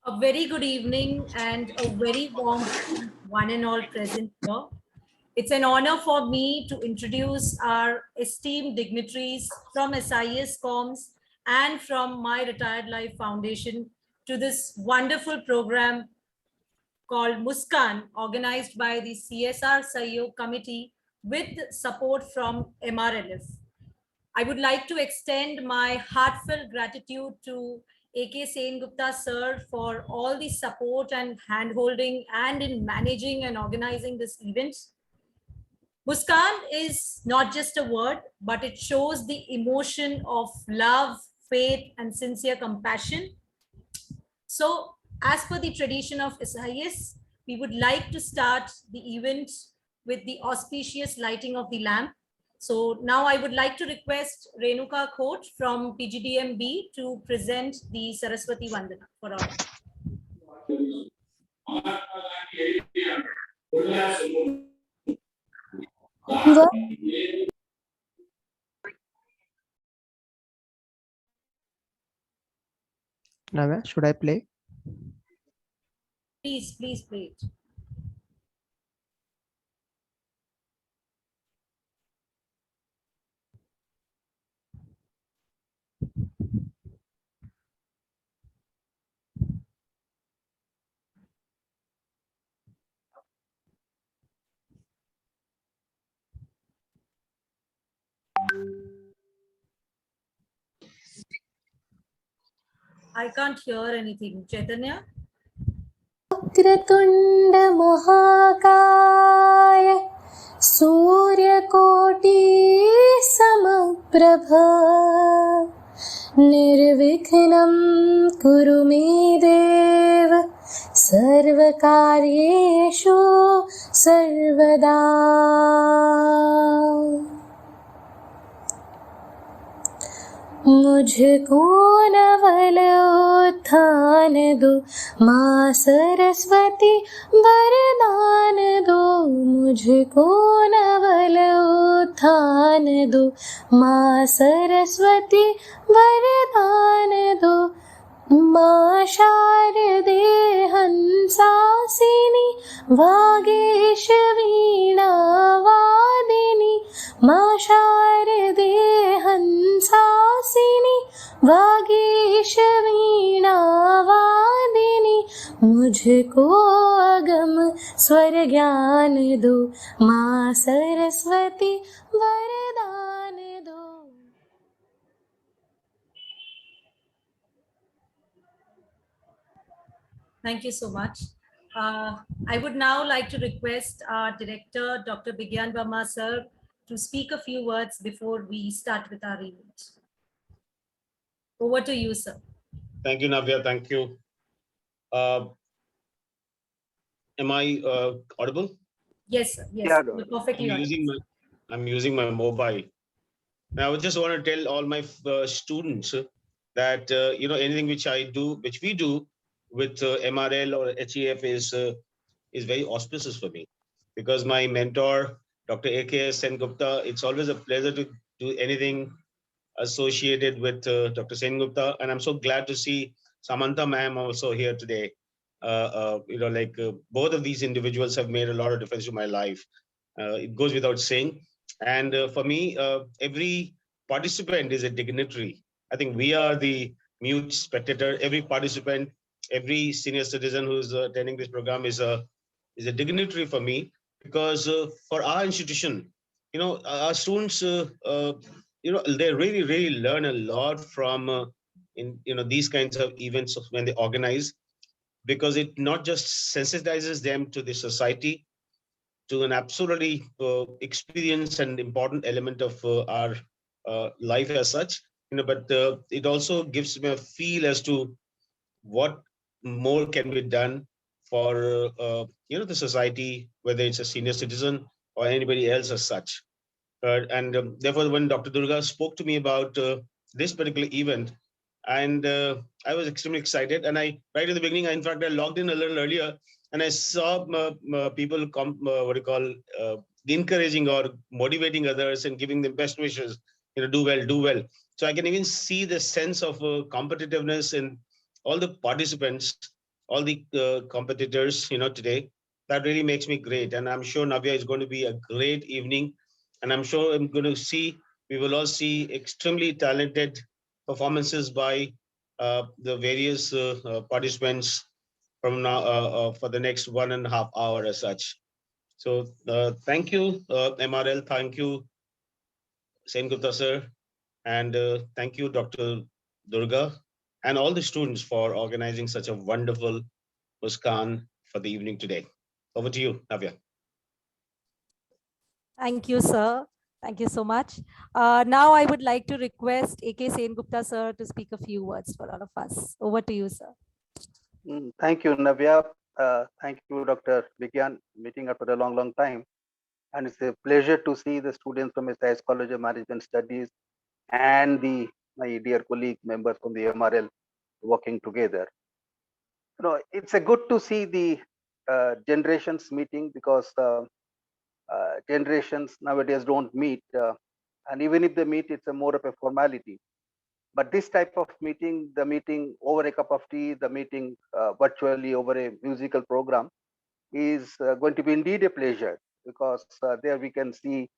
A very good evening and a very warm one and all present here. It's an honor for me to introduce our esteemed dignitaries from SIS Comms and from My Retired Life Foundation to this wonderful program called Muskan, organized by the CSR Sahyog Committee with support from MRLF. I would like to extend my heartfelt gratitude to AK Sen Gupta sir for all the support and handholding and in managing and organizing this event. Muskan is not just a word, but it shows the emotion of love, faith, and sincere compassion. So, as per the tradition of SIS, we would like to start the event with the auspicious lighting of the lamp. So now I would like to request Renuka Khot from PGDMB to present the Saraswati Vandana for all. Now, should I play? Please play it. I can't hear anything. Chaitanya? वक्रतुण्ड महाकाय सूर्यकोटि समप्रभ निर्विघ्नं कुरु मे देव सर्वकार्येषु सर्वदा। मुझको नवल उत्थान दो माँ सरस्वती वरदान दो। मुझको नवल उत्थान दो माँ सरस्वती वरदान दो। माँ शारदे हंसासिनी वागीश वीणा वादिनी। माँ शारदे हंसासिनी वागीश वीणा वादिनी। मुझको अगम स्वर ज्ञान दो माँ सरस्वती वरदान दो। Thank you so much. I would now like to request our director, Dr. Bigyan Verma sir, to speak a few words before we start with our event. Over to you, sir. Thank you, Navya. Thank you. Am I audible? Yes, sir. Yes, Yeah, you're perfectly audible. I'm using my mobile. Now, I just want to tell all my students that anything which we do with MRL or HEF is very auspicious for me, because my mentor, Dr. A.K. Sen Gupta, it's always a pleasure to do anything associated with Dr. Sen Gupta, and I'm so glad to see Samantha ma'am also here today. Both of these individuals have made a lot of difference to my life. It goes without saying. And for me, every participant is a dignitary. I think we are the mute spectator. Every participant, every senior citizen who's attending this program is a dignitary for me, because for our institution, our students, they really learn a lot from these kinds of events when they organize, because it not just sensitizes them to the society, to an absolutely experience and important element of our life as such, but it also gives me a feel as to what more can be done for the society, whether it's a senior citizen or anybody else as such. Therefore, when Dr. Durga spoke to me about this particular event, and I was extremely excited. And right in the beginning, in fact, I logged in a little earlier, and I saw people encouraging or motivating others and giving them best wishes. do well, do well. So I can even see the sense of competitiveness in all the participants, all the competitors, today. That really makes me great. And I'm sure Navya is going to be a great evening. And I'm sure we will all see extremely talented performances by the various participants from now for the next 1.5 hours as such. So thank you, MRL. Thank you, Sengupta sir. And thank you, Dr. Durga, and all the students for organizing such a wonderful Muskan for the evening today. Over to you, Navya. Thank you, sir. Thank you so much. Now I would like to request A.K. Sengupta sir to speak a few words for all of us. Over to you, sir. Thank you, Navya. Thank you, Dr. Vigyan, meeting after a long time. And it's a pleasure to see the students from SIS College of Management Studies and my dear colleague members from the MRL working together. It's a good to see the generations meeting, because generations nowadays don't meet, and even if they meet, it's a more of a formality. But this type of meeting, the meeting over a cup of tea, the meeting virtually over a musical program, is going to be indeed a pleasure, because there we can see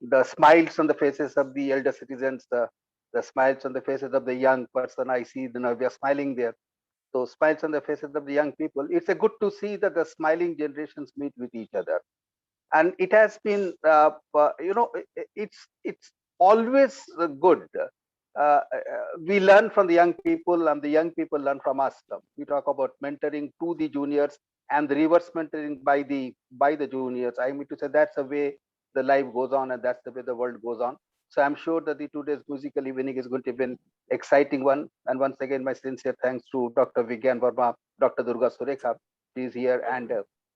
the smiles on the faces of the elder citizens, the smiles on the faces of the young person. I see we are smiling there. So smiles on the faces of the young people. It's a good to see that the smiling generations meet with each other. And it has been, it's always good. We learn from the young people, and the young people learn from us. We talk about mentoring to the juniors and the reverse mentoring by the juniors. I mean to say that's the way the life goes on, and that's the way the world goes on. So I'm sure that the today's musical evening is going to be an exciting one. And once again, my sincere thanks to Dr. Vigyan Verma, Dr. Durga Surekha, she is here, and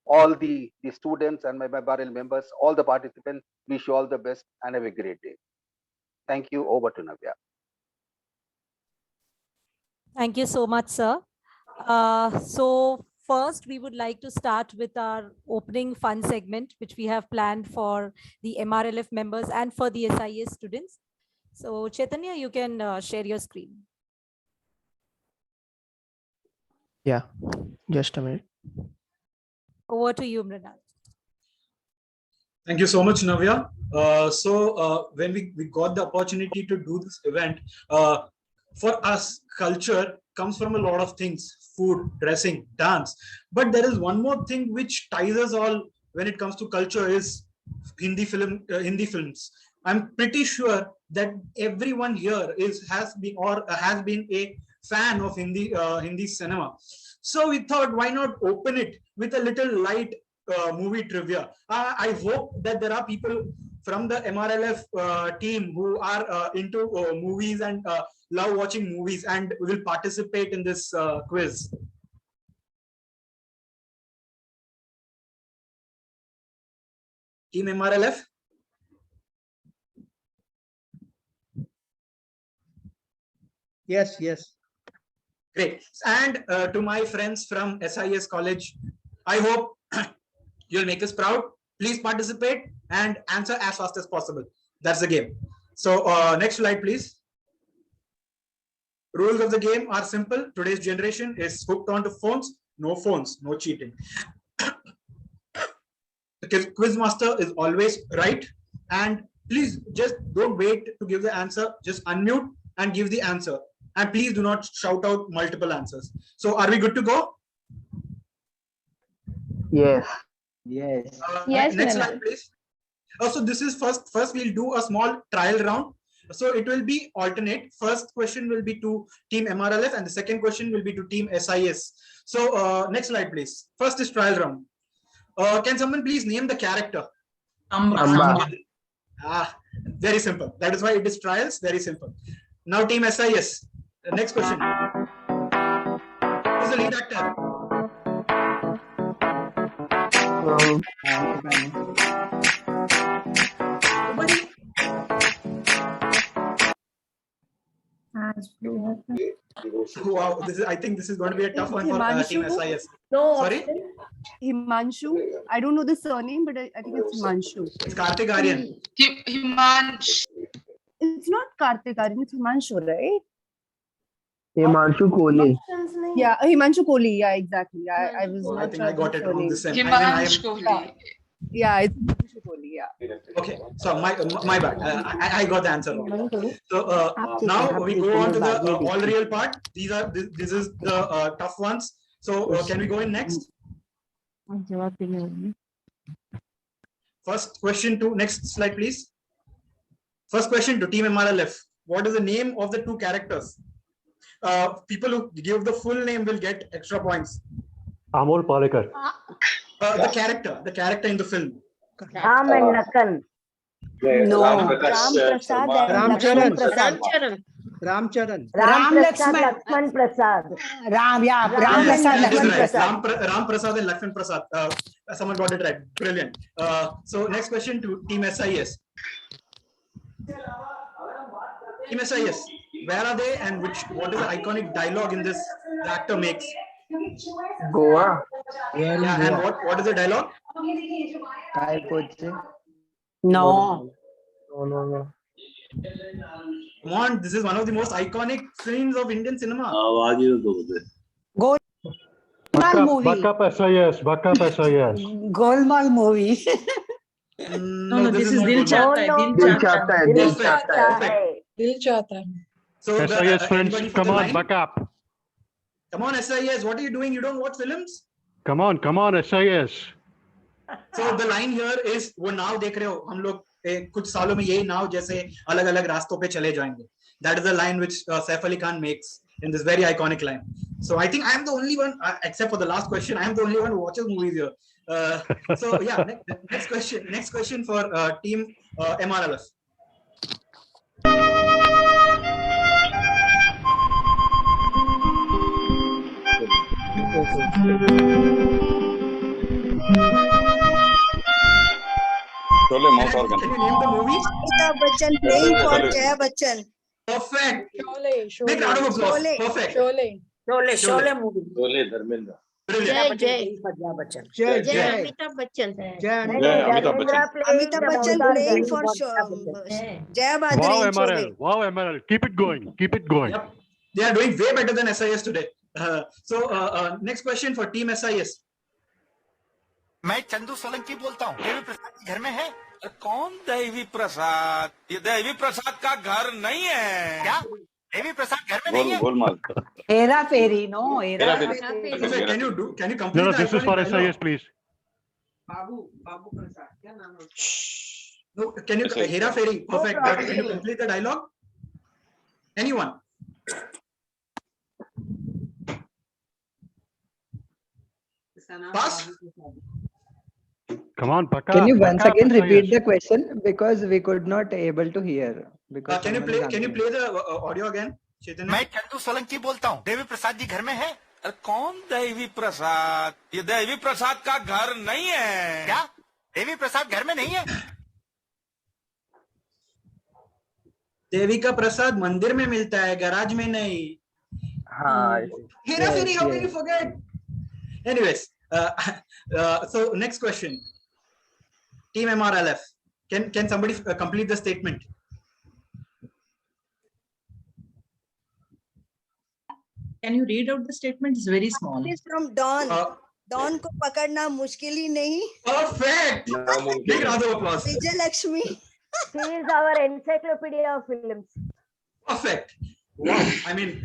all the students and my BAREL members, all the participants. Wish you all the best and have a great day. Thank you. Over to Navya. Thank you so much, sir. So first, we would like to start with our opening fun segment, which we have planned for the MRLF members and for the SIS students. So Chaitanya, you can share your screen. Yeah, just a minute. Over to you, Mrinal. Thank you so much, Navya. When we got the opportunity to do this event, for us, culture comes from a lot of things: food, dressing, dance. But there is one more thing which ties us all when it comes to culture, is Hindi films. I'm pretty sure that everyone here has been a fan of Hindi cinema. So we thought, why not open it with a little light movie trivia. I hope that there are people from the MRLF team who are into movies and love watching movies and will participate in this quiz. Team MRLF? Yes. Great. And to my friends from SIS College, I hope you'll make us proud. Please participate and answer as fast as possible. That's the game. So next slide, please. Rules of the game are simple. Today's generation is hooked onto phones, no cheating. The quiz master is always right. And please just don't wait to give the answer. Just unmute and give the answer. And please do not shout out multiple answers. So are we good to go? Yes. Next slide, please. So this is first we'll do a small trial round. So it will be alternate. First question will be to team MRLF and the second question will be to team SIS. So next slide, please. First is trial round. Can someone please name the character? Amba. Very simple. That is why it is trials. Very simple. Now team SIS. The next question. Who's the lead actor? Nobody? Wow, I think this is going to be a tough one for team SIS. No. Sorry? Himanshu. I don't know the surname, but I think it's Himanshu. It's Karthik Aryan. Himanshu. It's it's not Kartik Aaryan, it's Himanshu, right? Himanshu Kohli. Yeah, Himanshu Kohli. Yeah, exactly. I was Oh, I not think sure I got it wrong surname. this time. Himansh Kohli. Yeah, it's Himanshu Kohli. Yeah. Okay, so my bad. I got the answer wrong. So now we go on to the all real part. This is the tough ones. So can we go in next? First question to next slide, please. First question to Team MRLF. What is the name of the two characters? People who give the full name will get extra points. Amol Palekar. The character in the film. Ram and Lakan. No. Ram Prasad and Lakshman Prasad. Ramcharan. Ram Prasad, Lakshman Prasad. Ram Yes, Prasad. that is Lakshman right. Prasad. Ram Prasad and Lakshman Prasad. Someone got it right. Brilliant. So next question to Team SIS. Team SIS, where are they and what is the iconic dialogue in this the actor makes? Goa. Yeah, and what is the dialogue? Kai Poche. No. No. Come on, this is one of the most iconic scenes of Indian cinema. Golmaal movie. Backup SIS. Golmaal movie. No, this is Dil Chahta Hai. Dil Chahta Hai. Dil Perfect, Chahta Hai. perfect. Dil Chahta Hai. So SIS friends, anybody for come the on, line? backup. Come on, SIS, what are you doing? You don't watch films? Come on, SIS. So the line here is वो नाव देख रहे हो हम लोग कुछ सालों में यही नाव जैसे अलग अलग रास्तों पे चले जाएंगे. That is the line which Saif Ali Khan makes in this very iconic line. So I think I am the only one, except for the last question, I am the only one who watches movies here. So yeah, next question for Team MRLF. Can you name the movie? Amitabh Bachchan playing for Jaya Bachchan. Perfect. Sholay. Big round of applause. Perfect. Sholay. Sholay movie. Brilliant. Jai. Amitabh Bachchan. Amitabh Bachchan playing for Jaya Bhadri in Sholay. Wow, MRL. Keep it going. Yep. They are doing way better than SIS today. So next question for Team SIS. मैं चंदू सोलंकी बोलता हूँ देवी प्रसाद घर में है कौन देवी प्रसाद ये देवी प्रसाद का घर नहीं है क्या देवी प्रसाद घर में नहीं है Hera Fairy. No. Hera Fairy. Can you complete No, the this is for iconic dialogue? SIS, please. Babu Prasad. क्या नाम है? No, can you Hera Fairy? Perfect. Can you complete the dialogue? Anyone? Pass. Come on, backup. Can you once backup again repeat SIS. the question because we could not able to hear. Because Can you someone is play answering. the audio again? Chaitanya? मैं चंदू सोलंकी बोलता हूँ देवी प्रसाद जी घर में है कौन देवी प्रसाद ये देवी प्रसाद का घर नहीं है क्या देवी प्रसाद घर में नहीं है देवी का प्रसाद मंदिर में मिलता है गैराज में नहीं. हाँ. Hera Fairy, how can yes. you forget? Anyways, so next question. Team MRLF, can somebody complete the statement? Can you read out the statement? It's very small. It is from Dawn. Dawn को पकड़ना मुश्किल ही नहीं. Perfect. Big round of applause. Vijay Lakshmi. She is our encyclopedia of films. Perfect. Wow. I mean,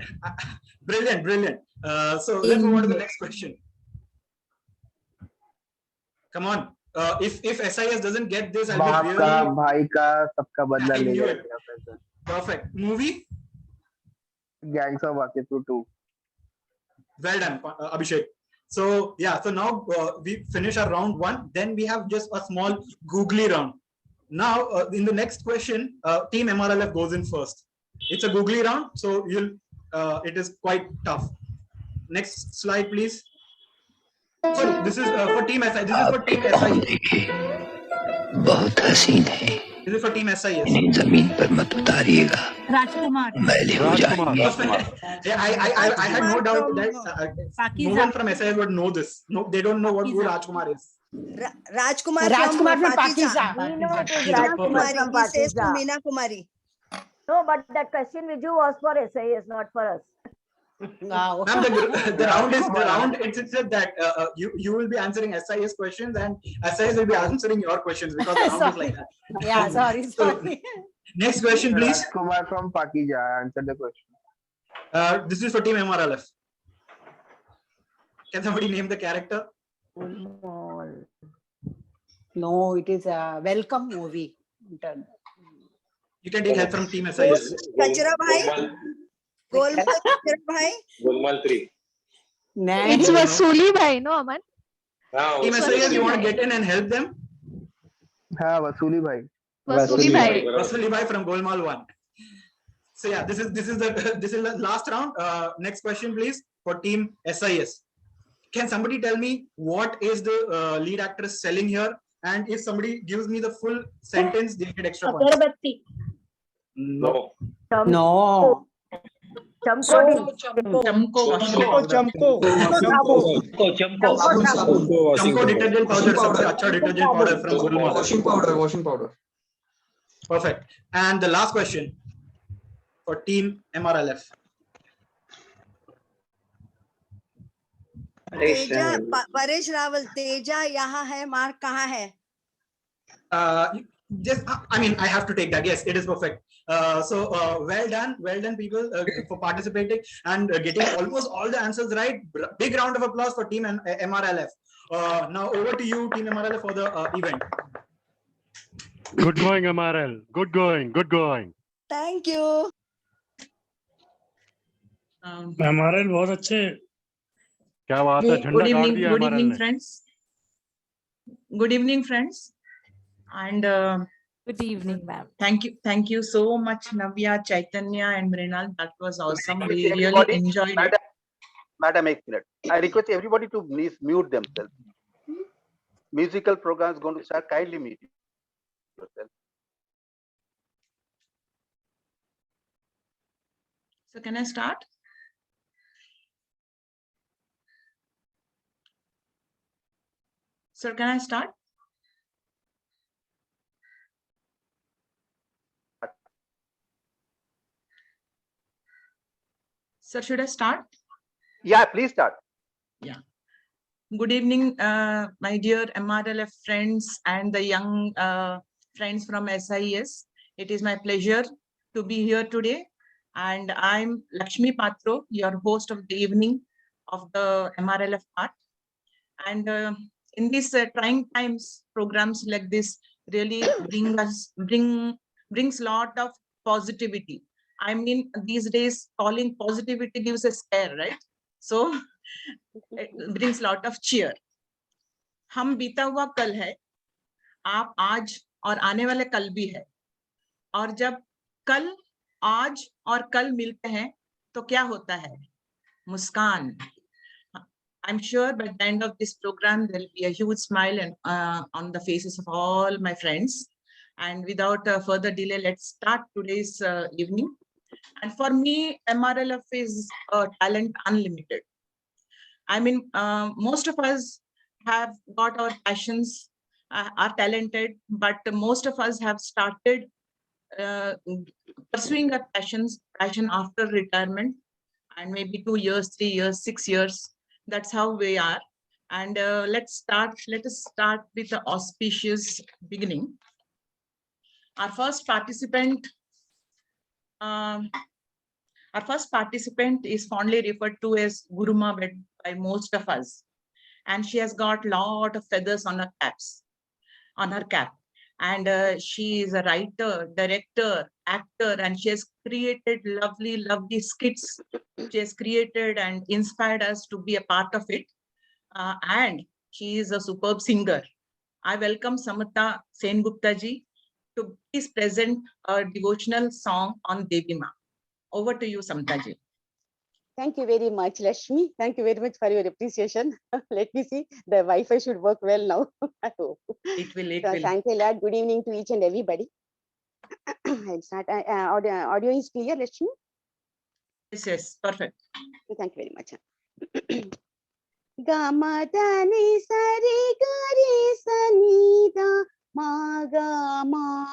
brilliant. So let's move on to the next question. Come on. If SIS doesn't get this, I'll बाप be का really भाई का सबका बदला I ले knew it. लिया. perfect. Movie? Gangs of Wasseypur 2. Well done, Abhishek. So yeah, so now we finish our round one. Then we have just a small googly round. Now in the next question, Team MRLF goes in first. It's a googly round, so it is quite tough. Next slide, please. So this is for Team SIS. This is for Team SIS. बहुत हसीन है This is for Team SIS. इन्हें जमीन पर मत उतारिएगा Rajkumar. मैले हो जाएंगे. I had no doubt that no one from SIS would know this. No, they don't know who Rajkumar is. Rajkumar Rajkumar from Pakistan. Pakistan. We know it is Yeah, Rajkumar Kumari. from He says to Pakistan. Meena Kumari. No, but that question Viju was for SIS, not for us. Wow. Ma'am, the round. It's just that you will be answering SIS questions and SIS will be answering your questions because the round is like that. Yeah, sorry. Next question, please. Kumar from Pakija answered the question. This is for Team MRLF. Can somebody name the character? No, it is a welcome movie. You can take help from Team SIS. Kachra bhai. Golmaal Kachra bhai. Golmaal 3. It's Vasuli bhai, no Aman? Team SIS, you want to get in and help them? हाँ वसूली भाई. Vasuli bhai from Golmaal 1. So yeah, this is the last round. Next question, please, for Team SIS. Can somebody tell me what is the lead actress selling here? And if somebody gives me the full sentence, they get extra points. No. No. Chamko. Chamko detergent powder, सबसे अच्छा detergent powder from Golmaal. Washing powder. Perfect. And the last question for Team MRLF. Teja Paresh Rawal Teja यहाँ है mark कहाँ है? Just, I mean, I have to take that. Yes, it is perfect. Well done, people, for participating and getting almost all the answers right. Big round of applause for Team MRLF. Now over to you, Team MRLF, for the event. Good going, MRL. Good going. Thank you. MRL बहुत अच्छे. क्या बात है, झंडा गाड़ दिया MRL ने. Friends. Good evening, friends. And Good evening, ma'am. thank you so much, Navya, Chaitanya, and Mrinal. That was awesome. We really enjoyed it. Madam, एक minute. I request everybody to please mute themselves. Musical program is going to start. Kindly mute yourself. So can I start? Sir, can I start? Sir, should I start? Yeah, please start. Yeah. Good evening, my dear MRLF friends and the young friends from SIS. It is my pleasure to be here today. And I'm Lakshmi Patro, your host of the evening of the MRLF part. And in these trying times, programs like this really brings lot of positivity. I mean, these days, calling positivity gives a scare, right? So it brings lot of cheer. हम बीता हुआ कल है, आप आज और आने वाले कल भी है. और जब कल, आज और कल मिलते हैं, तो क्या होता है? मुस्कान. I'm sure by the end of this program, there will be a huge smile and on the faces of all my friends. And without further delay, let's start today's evening. And for me, MRLF is talent unlimited. I mean, most of us have got our passions, are talented, but most of us have started pursuing our passion after retirement, and maybe 2 years, 3 years, 6 years. That's how we are. And let us start with the auspicious beginning. Our first participant is fondly referred to as Guruma by most of us. And she has got a lot of feathers on her cap. And she is a writer, director, actor, and she has created lovely skits. She has created and inspired us to be a part of it. And she is a superb singer. I welcome Samata Sengupta ji to please present a devotional song on Devi Ma. Over to you, Samata ji. Thank you very much, Lakshmi. Thank you very much for your appreciation. Let me see. The Wi-Fi should work well now. I hope. It will. Thank you a lot. Good evening to each and everybody. I'll start. Audio is clear, Lakshmi? Yes, perfect. Thank you very much. Gama dani sari gari sanida ma ga ma.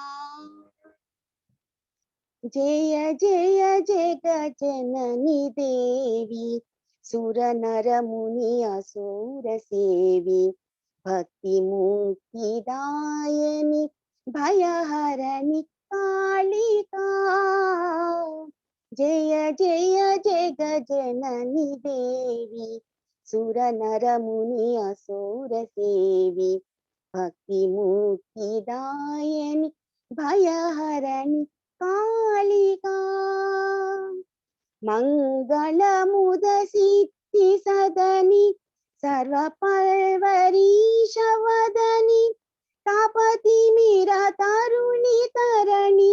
जय जय जगज्जननी देवी सुर नर मुनि असुर सेवी भक्ति मुक्ति दायिनी भयहरणी कालिका जय जय जगज्जननी देवी सुर नर मुनि असुर सेवी भक्ति मुक्ति दायिनी भयहरणी कालिका मंगल मुद सिद्धि सदनी सर्व पर्वरीश वदनी तापति मीरा तरुणी तरणी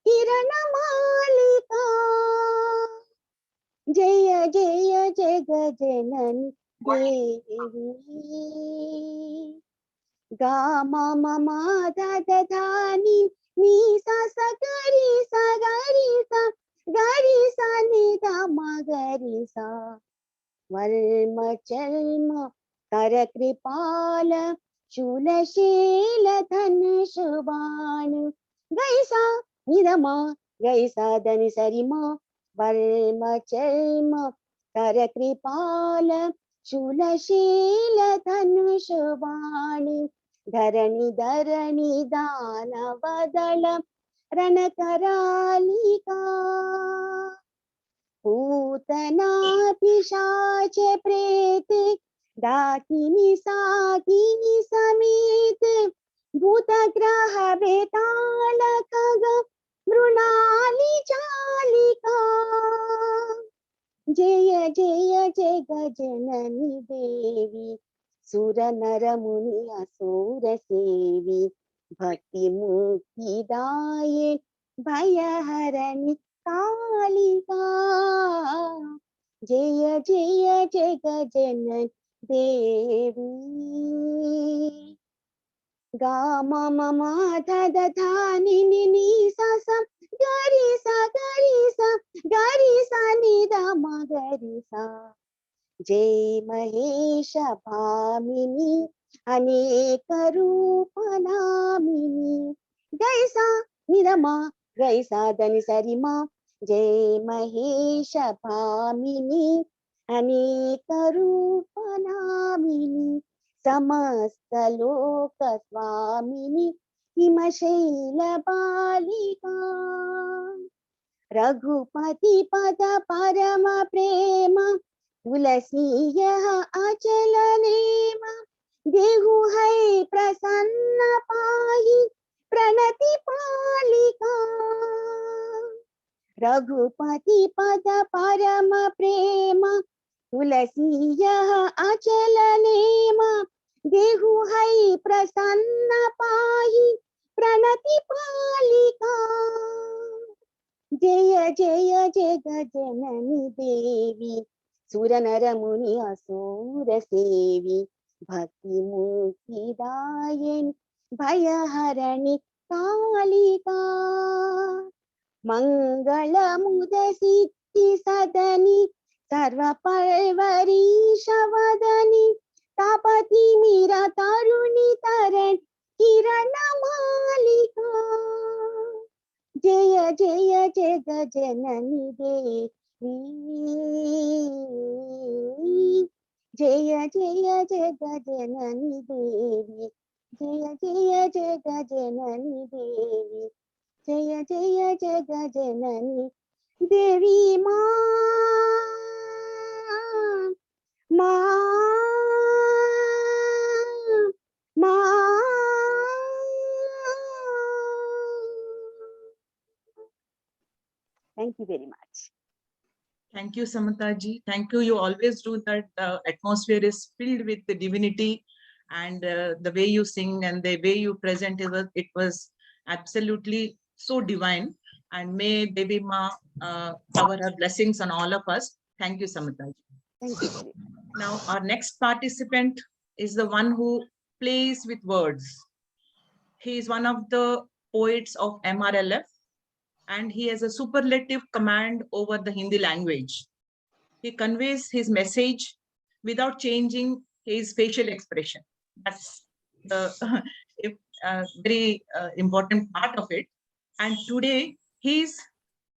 किरण मालिका जय जय जगज्जननी देवी गा मा धा धा नी नी सा सा गरी सा नि धा मा गरी सा वर्म चर्म कर कृपाल शूलशील धनुष बाण गैसा निरमा गैसा धनि सरिमा वर्म चर्म कर कृपाल शूलशील धनुष बाण धरणि धरणि दानवदल रणकरालिका पूतना पिशाच प्रेत डाकिनी साकिनी समेत भूतग्रह बेताल खग मृणाली चालिका जय जय जगज्जननी देवी सुर नर मुनि असुर सेवी भक्ति मुक्ति दाये भयहरणी कालिका जय जय जगज्जननी देवी गा मा धा धा नि नी सा सा गरी सा नि धा मा गरी सा जय महेश भामिनी अनेक रूप नामिनी गैसा निरमा गैसा धनि सरिमा जय महेश भामिनी अनेक रूप नामिनी समस्त लोक स्वामिनी हिमशैल बालिका रघुपति पद परम प्रेम तुलसी यह अचल नेम देहु है प्रसन्न पाहि प्रणति पालिका रघुपति पद परम प्रेम तुलसी यह अचल नेम देहु है प्रसन्न पाहि प्रणति पालिका जय जय जगज्जननी देवी सुर नर मुनि असुर सेवी भक्ति मुक्ति दायिनी भयहरणी कालिका मंगल मुद सिद्धि सदनी सर्व पर्वरीश वदनी तापति मीरा तरुणी तरण किरण मालिका जय जय जगज्जननी देवी जय जय जगज्जननी देवी जय जय जगज्जननी देवी जय जय जगज्जननी देवी Thank you very much. Thank you, Samanta ji. Thank you. You always do that. The atmosphere is filled with the divinity, and the way you sing and the way you present it was absolutely so divine. And may Devi Ma cover her blessings on all of us. Thank you, Samanta ji. Thank you. Now, our next participant is the one who plays with words. He is one of the poets of MRLF, and he has a superlative command over the Hindi language. He conveys his message without changing his facial expression. That's the very important part of it. And today he's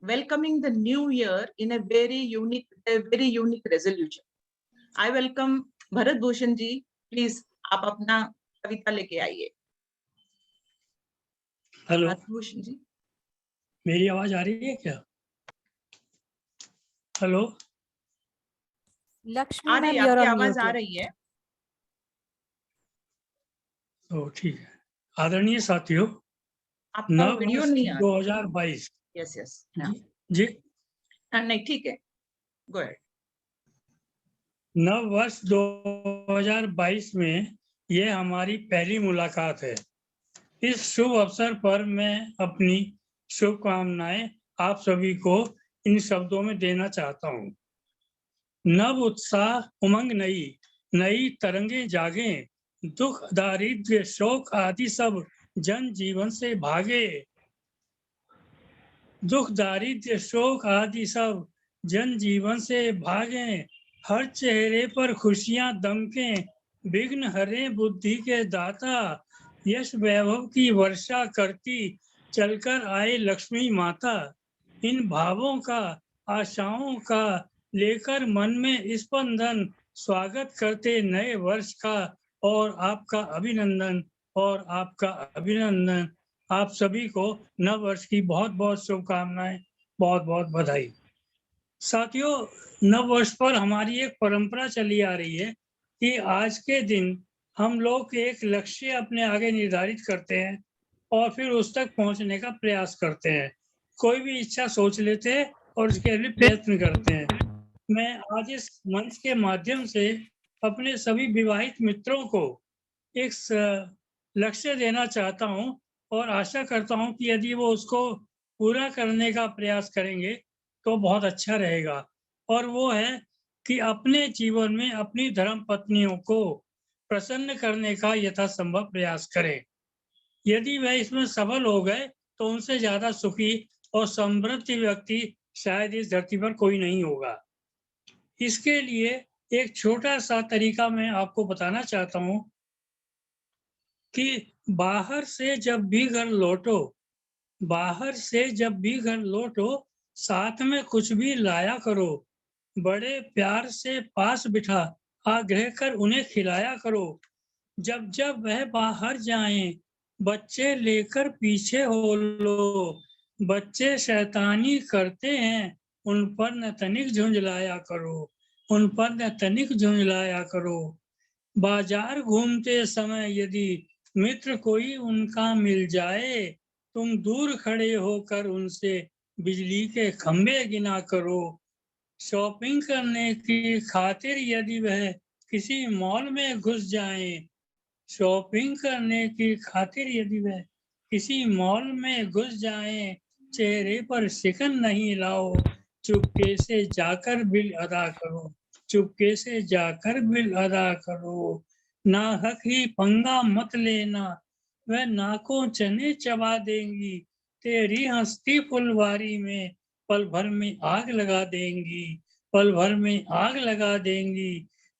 welcoming the new year in a very unique resolution. I welcome Bharat Bhushan ji. Please, आप अपना कविता लेके आइए. Hello, Bharat Bhushan ji. मेरी आवाज आ रही है क्या? Hello, Lakshmi आ रही ma'am, है, you're आपकी on आवाज आ mute. रही है. तो ठीक है। आदरणीय साथियों, आपका नव वीडियो वर्ष नहीं आ रहा. 2022 यस जी, नहीं ठीक है. Go ahead. नव वर्ष 2022 में ये हमारी पहली मुलाकात है। इस शुभ अवसर पर मैं अपनी शुभकामनाएं आप सभी को इन शब्दों में देना चाहता हूँ। नव उत्साह, उमंग नई तरंगे जागे, दुख दारिद्र्य शोक आदि सब जन जीवन से भागे। दुख दारिद्र्य शोक आदि सब जन जीवन से भागे, हर चेहरे पर खुशियां दमके, विघ्न हरे बुद्धि के दाता, यश वैभव की वर्षा करती चलकर आए लक्ष्मी माता। इन भावों का, आशाओं का लेकर मन में स्पंदन, स्वागत करते नए वर्ष का और आपका अभिनंदन और आपका अभिनंदन। आप सभी को नव वर्ष की बहुत बहुत शुभकामनाएं, बहुत बहुत बधाई। साथियों, नव वर्ष पर हमारी एक परंपरा चली आ रही है कि आज के दिन हम लोग एक लक्ष्य अपने आगे निर्धारित करते हैं और फिर उस तक पहुंचने का प्रयास करते हैं। कोई भी इच्छा सोच लेते हैं और उसके लिए प्रयत्न करते हैं। मैं आज इस मंच के माध्यम से अपने सभी विवाहित मित्रों को एक लक्ष्य देना चाहता हूं और आशा करता हूं कि यदि वो उसको पूरा करने का प्रयास करेंगे तो बहुत अच्छा रहेगा। और वो है कि अपने जीवन में अपनी धर्म पत्नियों को प्रसन्न करने का यथासंभव प्रयास करें। यदि वह इसमें सफल हो गए तो उनसे ज्यादा सुखी और समृद्ध व्यक्ति शायद इस धरती पर कोई नहीं होगा। इसके लिए एक छोटा सा तरीका मैं आपको बताना चाहता हूं कि बाहर से जब भी घर लौटो, साथ में कुछ भी लाया करो। बड़े प्यार से पास बिठा आग्रह कर उन्हें खिलाया करो। जब जब वह बाहर जाएं, बच्चे लेकर पीछे हो लो। बच्चे शैतानी करते हैं, उन पर न तनिक झुंझलाया करो। बाजार घूमते समय यदि मित्र कोई उनका मिल जाए, तुम दूर खड़े होकर उनसे बिजली के खंभे गिना करो। शॉपिंग करने की खातिर यदि वह किसी मॉल में घुस जाएं, चेहरे पर शिकन नहीं लाओ, चुपके से जाकर बिल अदा करो। नाहक ही पंगा मत लेना, वह नाकों चने चबा देंगी। तेरी हंसती फुलवारी में पल भर में आग लगा देंगी।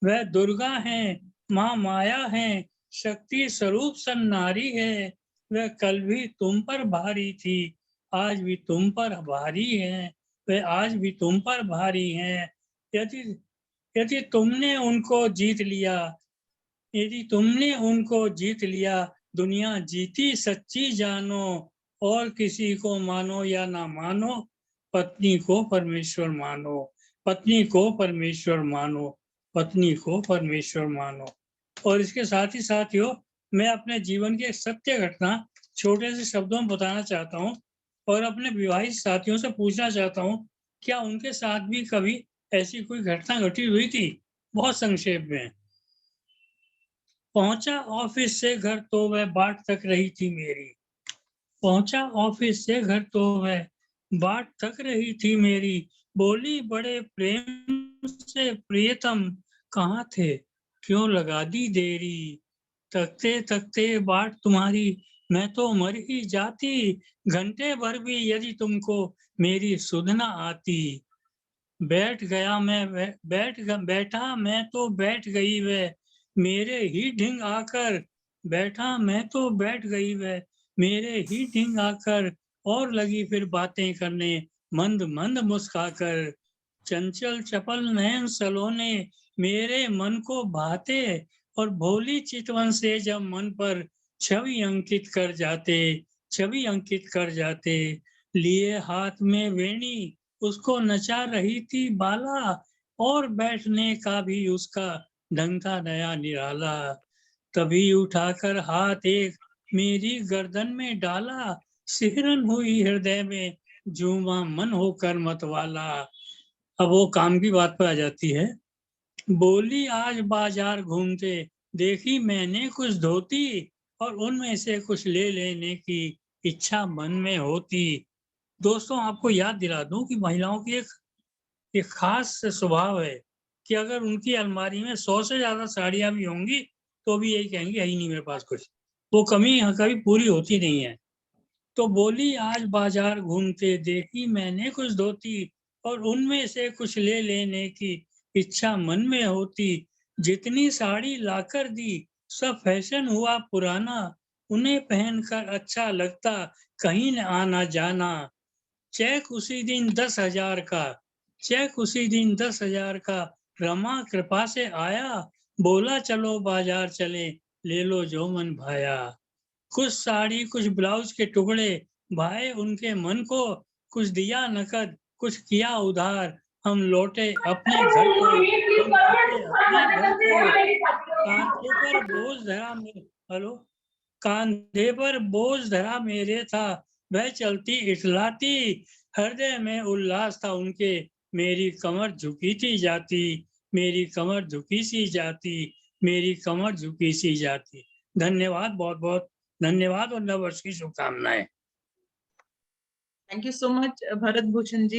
वह दुर्गा है, माँ माया है, शक्ति स्वरूप सन्नारी है। वह कल भी तुम पर भारी थी, आज भी तुम पर भारी है। यदि तुमने उनको जीत लिया, दुनिया जीती सच्ची जानो। और किसी को मानो या ना मानो, पत्नी को परमेश्वर मानो। और इसके साथ ही साथियों, मैं अपने जीवन की एक सत्य घटना छोटे से शब्दों में बताना चाहता हूँ और अपने विवाहित साथियों से पूछना चाहता हूँ, क्या उनके साथ भी कभी ऐसी कोई घटना घटी हुई थी? बहुत संक्षेप में। पहुंचा ऑफिस से घर तो वह बाट तक रही थी मेरी। बोली बड़े प्रेम से, प्रियतम कहाँ थे, क्यों लगा दी देरी। तकते तकते बाट तुम्हारी मैं तो मर ही जाती, घंटे भर भी यदि तुमको मेरी सुध न आती। बैठा मैं तो बैठ गई वह मेरे ही ढिंग आकर, और लगी फिर बातें करने मंद मंद मुस्काकर, चंचल चपल नयन सलोने मेरे मन को भाते, और भोली चितवन से जब मन पर छवि अंकित कर जाते, छवि अंकित कर जाते। लिए हाथ में वेणी उसको नचा रही थी बाला, और बैठने का भी उसका ढंग था नया निराला। तभी उठाकर हाथ एक मेरी गर्दन में डाला, सिहरन हुई हृदय में झूमा मन होकर मतवाला। अब वो काम की बात पर आ जाती है। बोली आज बाजार घूमते देखी मैंने कुछ धोती, और उनमें से कुछ ले लेने की इच्छा मन में होती। दोस्तों, आपको याद दिला दूं कि महिलाओं की एक खास स्वभाव है कि अगर उनकी अलमारी में 100 से ज्यादा साड़ियां भी होंगी तो भी यही कहेंगी है ही नहीं मेरे पास कुछ, वो कमी कभी पूरी होती नहीं है। तो बोली आज बाजार घूमते देखी मैंने कुछ धोती, और उनमें से कुछ ले लेने की इच्छा मन में होती। जितनी साड़ी लाकर दी सब फैशन हुआ पुराना, उन्हें पहनकर अच्छा लगता कहीं न आना जाना। चेक उसी दिन 10,000 का, चेक उसी दिन 10,000 का रमा कृपा से आया, बोला चलो बाजार चले ले लो जो मन भाया। कुछ साड़ी कुछ ब्लाउज के टुकड़े भाए उनके मन को, कुछ दिया नकद कुछ किया उधार, हम लौटे अपने घर को, हम लौटे अपने घर को। कांधे पर बोझ धरा मेरे, हेलो, कांधे पर बोझ धरा मेरे था, वह चलती इठलाती, हृदय में उल्लास था उनके, मेरी कमर झुकी सी जाती, मेरी कमर झुकी सी जाती, मेरी कमर झुकी सी जाती। धन्यवाद, बहुत बहुत धन्यवाद और नववर्ष की शुभकामनाएं। Thank you so much, Bharat Bhushan ji.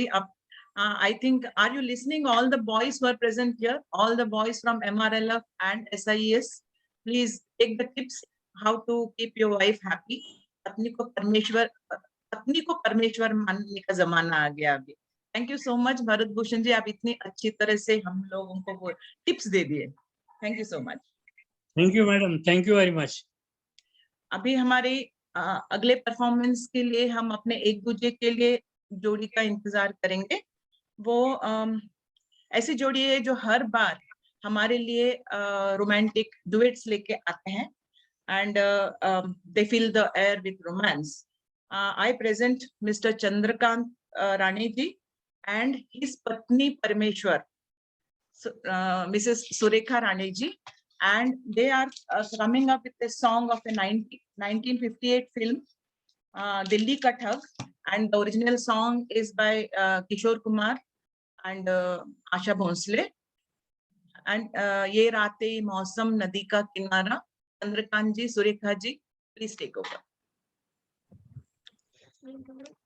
I think, are you listening? All the boys who are present here, all the boys from MRLF and SIES, please take the tips how to keep your wife happy. पत्नी को परमेश्वर मानने का जमाना आ गया अभी। Thank you so much, Bharat Bhushan ji. आप इतनी अच्छी तरह से हम लोगों को वो टिप्स दे दिए। Thank you so much. Thank you, madam. Thank you very much. अभी हमारे अगले परफॉर्मेंस के लिए हम अपने एक दूसरे के लिए जोड़ी का इंतजार करेंगे। वो ऐसी जोड़ी है जो हर बार हमारे लिए रोमांटिक डुएट्स लेके आते हैं, and they fill the air with romance. I present mister Chandrakant Rane ji and his पत्नी परमेश्वर, Mrs Surekha Rane ji, and they are coming up with a song of a 1958 film, Dilli Ka Thug, and the original song is by Kishore Kumar and Asha Bhonsle, and Ye Raate Mausam Nadi Ka Kinara. Chandrakant ji, Surekha ji, please take over.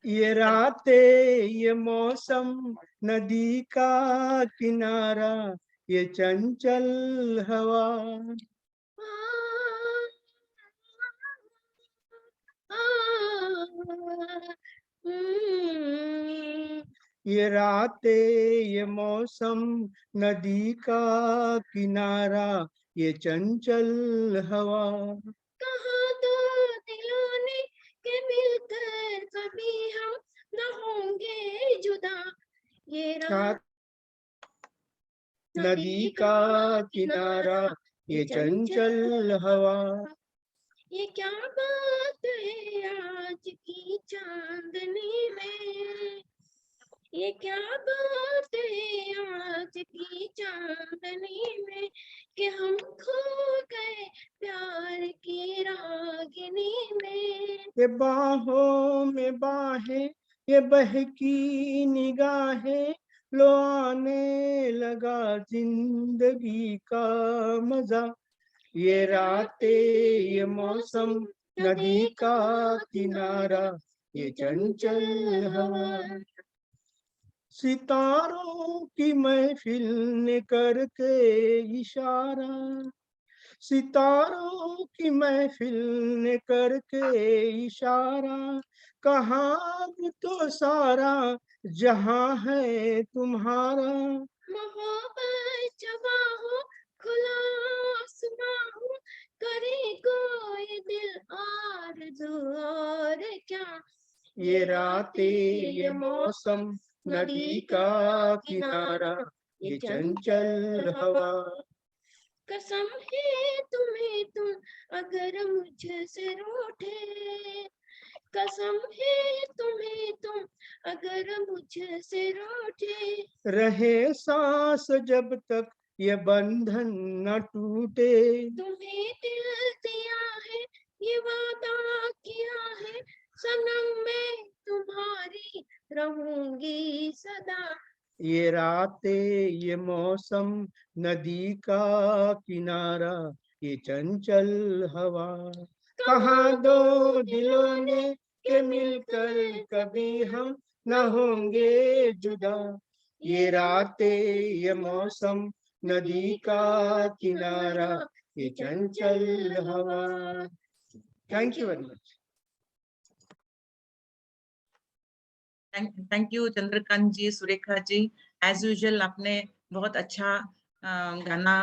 ये रातें ये मौसम नदी का किनारा, ये चंचल हवा, ये रातें ये मौसम नदी का किनारा, ये चंचल हवा। कहाँ दो दिलों ने के मिलकर कभी हम न होंगे जुदा, ये रात नदी का किनारा, ये चंचल हवा। ये क्या बात है आज की चांदनी में, ये क्या बात है आज की चांदनी में, कि हम खो गए प्यार की रागिनी में। ये बाहों में बाहें ये बहकी निगाहें, लो आने लगा जिंदगी का मजा, ये रातें ये मौसम नदी का किनारा, ये चंचल हवा। सितारों की महफिल ने करके इशारा, सितारों की महफिल ने करके इशारा, कहाँ तो सारा जहां है तुम्हारा। मोहब्बत जवा हो खुला आसमां हो, करे कोई दिल आरज़ू और क्या, ये रातें ये मौसम नदी का किनारा ये चंचल हवा। कसम है तुम्हें तुम अगर मुझसे रूठे, कसम है तुम्हें तुम अगर मुझसे रूठे, रहे सांस जब तक ये बंधन न टूटे। तुम्हें दिल दिया है ये वादा किया है, सनम मैं तुम्हारी रहूंगी सदा। ये रातें ये मौसम नदी का किनारा ये चंचल हवा। कहाँ दो दिलों ने के मिलकर कभी हम न होंगे जुदा। ये रातें ये मौसम नदी का किनारा ये चंचल हवा। Thank you very much. Thank you Chandrakant ji, Surekha ji. As usual आपने बहुत अच्छा गाना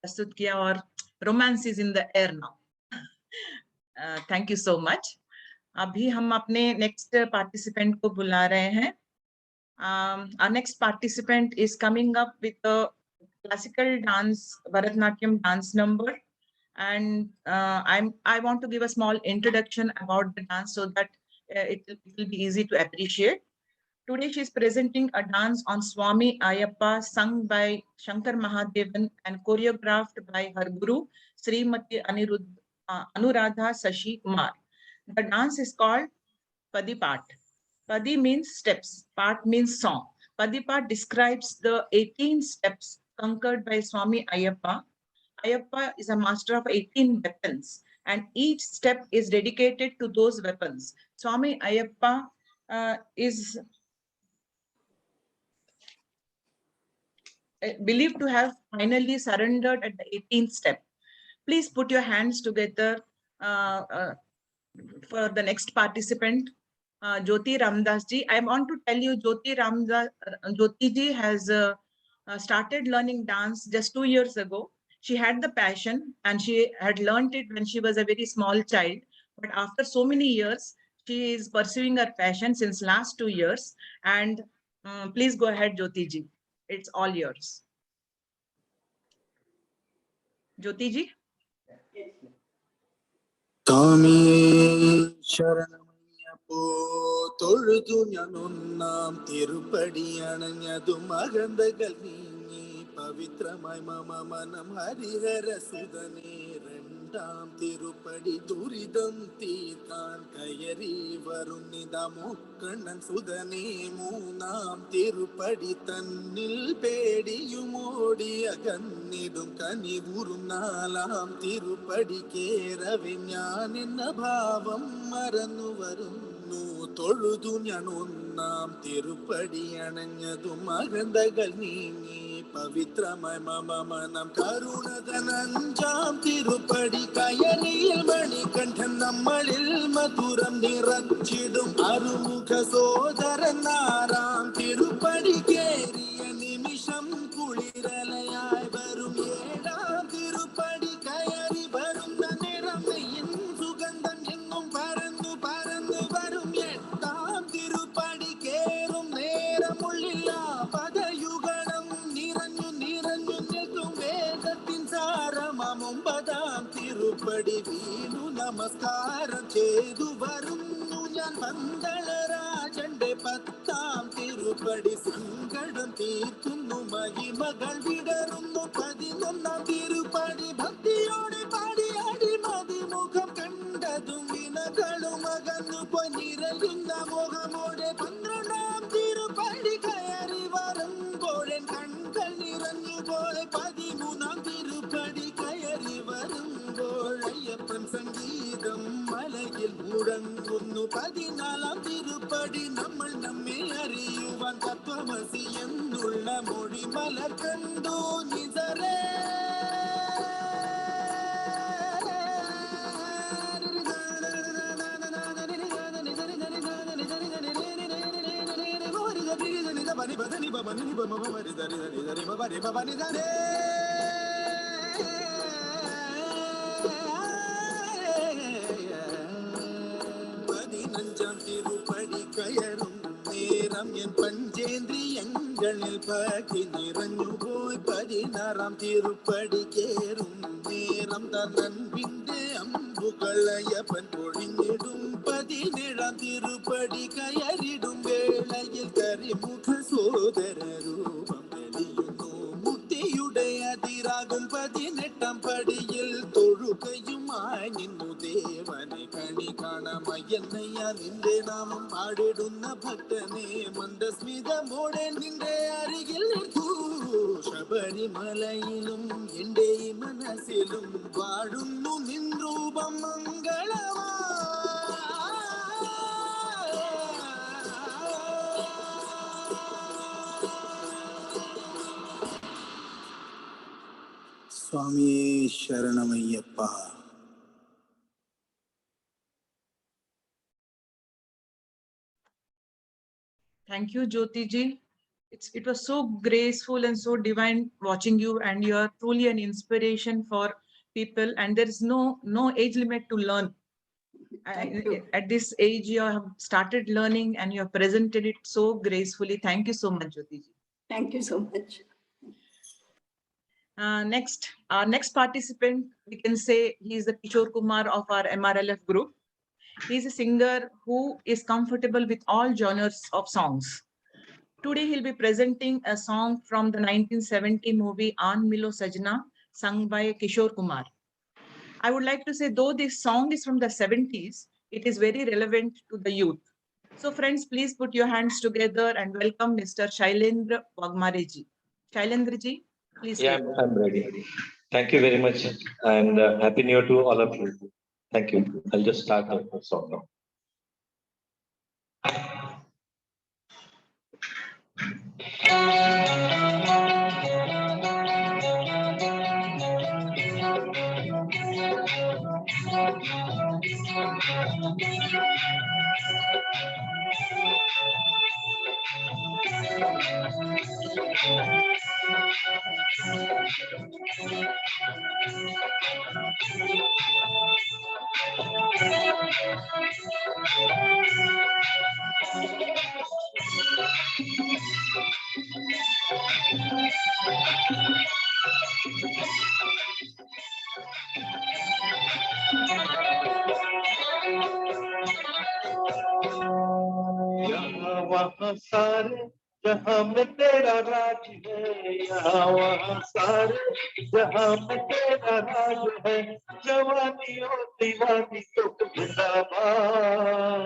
प्रस्तुत किया और romance is in the air now. Thank you so much. अभी हम अपने नेक्स्ट पार्टिसिपेंट को बुला रहे हैं। Our next participant is coming up with a classical dance, Bharatanatyam dance number, and I want to give a small introduction about the dance so that it will be easy to appreciate. Today she is presenting a dance on Swami Ayappa, sung by Shankar Mahadevan and choreographed by her guru Srimati Anuradha Sashi Kumar. The dance is called Padipat. Padi means steps, Pat means song. Padipat describes the 18 steps conquered by Swami Ayappa. Ayappa is a master of 18 weapons, and each step is dedicated to those weapons. Swami Ayappa is believed to have finally surrendered at the 18th step. Please put your hands together for the next participant, Jyoti Ramdas ji. I want to tell you, Jyoti ji has started learning dance just 2 years ago. She had the passion and she had learned it when she was a very small child. But after so many years, she is pursuing her passion since last 2 years. And please go ahead, Jyoti ji. It's all yours. Jyoti ji. ശരണമയ്യപ്പോ തൊഴുതു ഞാനൊന്നാം തിരുപ്പടിയണഞ്ഞതു മകന്തകൾ നീങ്ങി പവിത്രമായി മമ മനം ഹരിഹരസുതനേ രണ്ടാം തിരുപ്പടി ദുരിതം തീർക്കാൻ കയറി വരുന്നിതാ മുക്കണ്ണൻ സുതനേ മൂന്നാം തിരുപ്പടി തന്നിൽ പേടിയുമോടി അകന്നിടും കനിവുറും നാലാം തിരുപ്പടി കേറവെ ഞാൻ എന്ന ഭാവം മറന്നു വരുന്നു തൊഴുതു ഞാൻ ഒന്നാം തിരുപ്പടി അണഞ്ഞതു മകന്തകൾ നീങ്ങി പവിത്രമായ മമ മനം കരുണതനഞ്ചാം തിരുപ്പടി കയറിയിൽ മണികണ്ഠൻ നമ്മളിൽ മധുരം നിറച്ചിടും അറുമുഖ സോദരൻ ആറാം തിരുപ്പടി കേറിയ നിമിഷം കുളിരലയായി വരും ഏഴാം തിരുപ്പടി കയറി വരുന്ന നിറം നെയ്യിൻ സുഗന്ധം എങ്ങും പരന്നു പരന്നു വരും എട്ടാം തിരുപ്പടി കേറും നേരമുള്ളില്ല പദയുഗണം നിറഞ്ഞു നിറഞ്ഞു നിൽക്കും വേദത്തിൻ സാരമാം ഒമ്പതാം തിരുപ്പടി വീണു നമസ്കാരം ചെയ്തു വരുന്നു ഞാൻ പന്തളരാജന്റെ പത്താം തിരുപ്പടി സങ്കടം തീർക്കുന്നു മഹിമകൾ വിടറുന്നു 11ാം തിരുപ്പടി ഭക്തിയോടെ പാടി അടിമതിമുഖം കണ്ടതും വിനകളും അകന്നു പോയി നിറയുന്ന മോഹമോടെ 12ാം തിരുപ്പടി കയറി വരുമ്പോഴൻ കൺകൾ നിറഞ്ഞു പോയി 13ാം തിരുപ്പടി കയറി വരുമ്പോൾ അയ്യപ്പൻ സംഗീതം മലയിൽ മുഴങ്ങുന്നു 14ാം തിരുപ്പടി നമ്മൾ നമ്മെ അറിയുവാൻ തത്വമസി എന്നുള്ള മൊഴി മലർ കണ്ടു നിസരേ പതിനഞ്ചാം തിരുപ്പടി எல்லாம் என் பஞ்சேந்திரியங்களில் பகி நிறைஞ்சு போய் 16ஆம் திருப்படி கேறும் நேரம் தான் நண்பிந்து அம்புகளையப்பன் பொழிந்திடும் 17ஆம் திருப்படி கயறிடும் வேளையில் கரிமுக சோதர ரூபம் வெளியுனோ முத்தியுடைய அதிராகும் 18ஆம் படியில் தொழுகையுமாய் நின்னு தேவனை கணி காண மயன்னையா நின்றே நாமம் பாடிடுന്ന ഭക്തനെ മന്ദസ്മിതമോടെ നിന്റെ അരികിൽ നിൽക്കൂ ശബരിമലയിലും എൻ്റെ മനസ്സിലും വാഴുന്നു നിൻ രൂപം മംഗളമാ സ്വാമി ശരണമയ്യപ്പ. Thank you, Jyoti ji. It was so graceful and so divine watching you, and you are truly an inspiration for people. And there is no age limit to learn. At this age, you have started learning, and you have presented it so gracefully. Thank you so much, Jyoti ji. Thank you so much. Our next participant, we can say he is the Kishore Kumar of our MRLF group. He is a singer who is comfortable with all genres of songs. Today he'll be presenting a song from the 1970 movie Aan Milo Sajna, sung by Kishore Kumar. I would like to say, though this song is from the 70s, it is very relevant to the youth. So friends, please put your hands together and welcome Mr. Shailendra Wagmare ji. Shailendra ji, please. Yeah, I'm ready. Thank you very much, and Happy New Year to all of you. Thank you. I'll just start the song now. वहाँ सारे जहाँ में तेरा राज है, यहाँ वहाँ सारे जहाँ में तेरा राज है, जवानी हो दीवानी तो जिंदाबाद,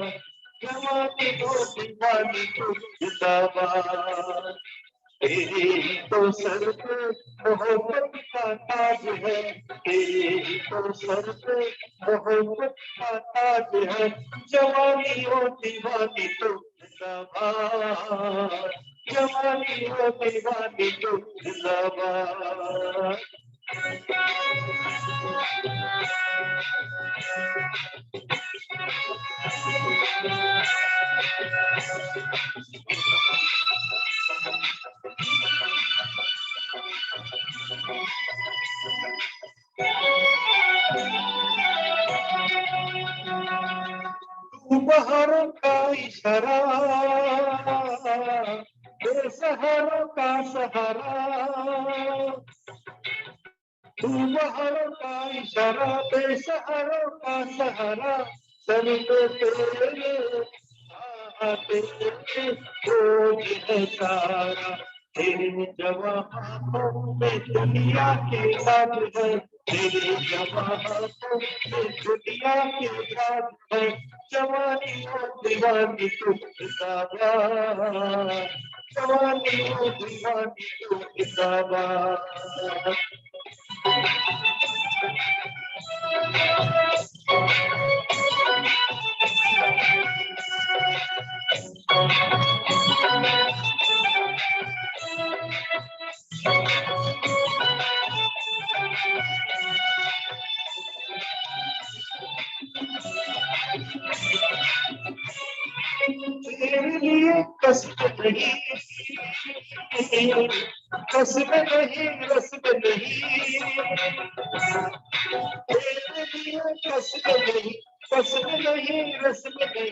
जवानी हो दीवानी तो जिंदाबाद। तेरे ही तो सर पे मोहब्बत का ताज है, तेरे ही तो सर पे मोहब्बत का ताज है, जवानी हो दीवानी तो जिंदाबाद, जवानी हो दीवानी तो जिंदाबाद। तू बहारों का इशारा, बेसहारों का सहारा, तू बहारों का इशारा, बेसहारों का सहारा, सर पे तेरे आते बोझ है सारा, तेरे जवां हाथों में दुनिया के राज है, तेरे जवां हाथों में दुनिया के राज है, जवानी हो दीवानी तो जिंदाबाद, जवानी हो दीवानी तो जिंदाबाद। तेरे लिए कसम नहीं, कसम नहीं, रस्म नहीं, तेरे लिए कसम नहीं, कसम नहीं, रस्म नहीं,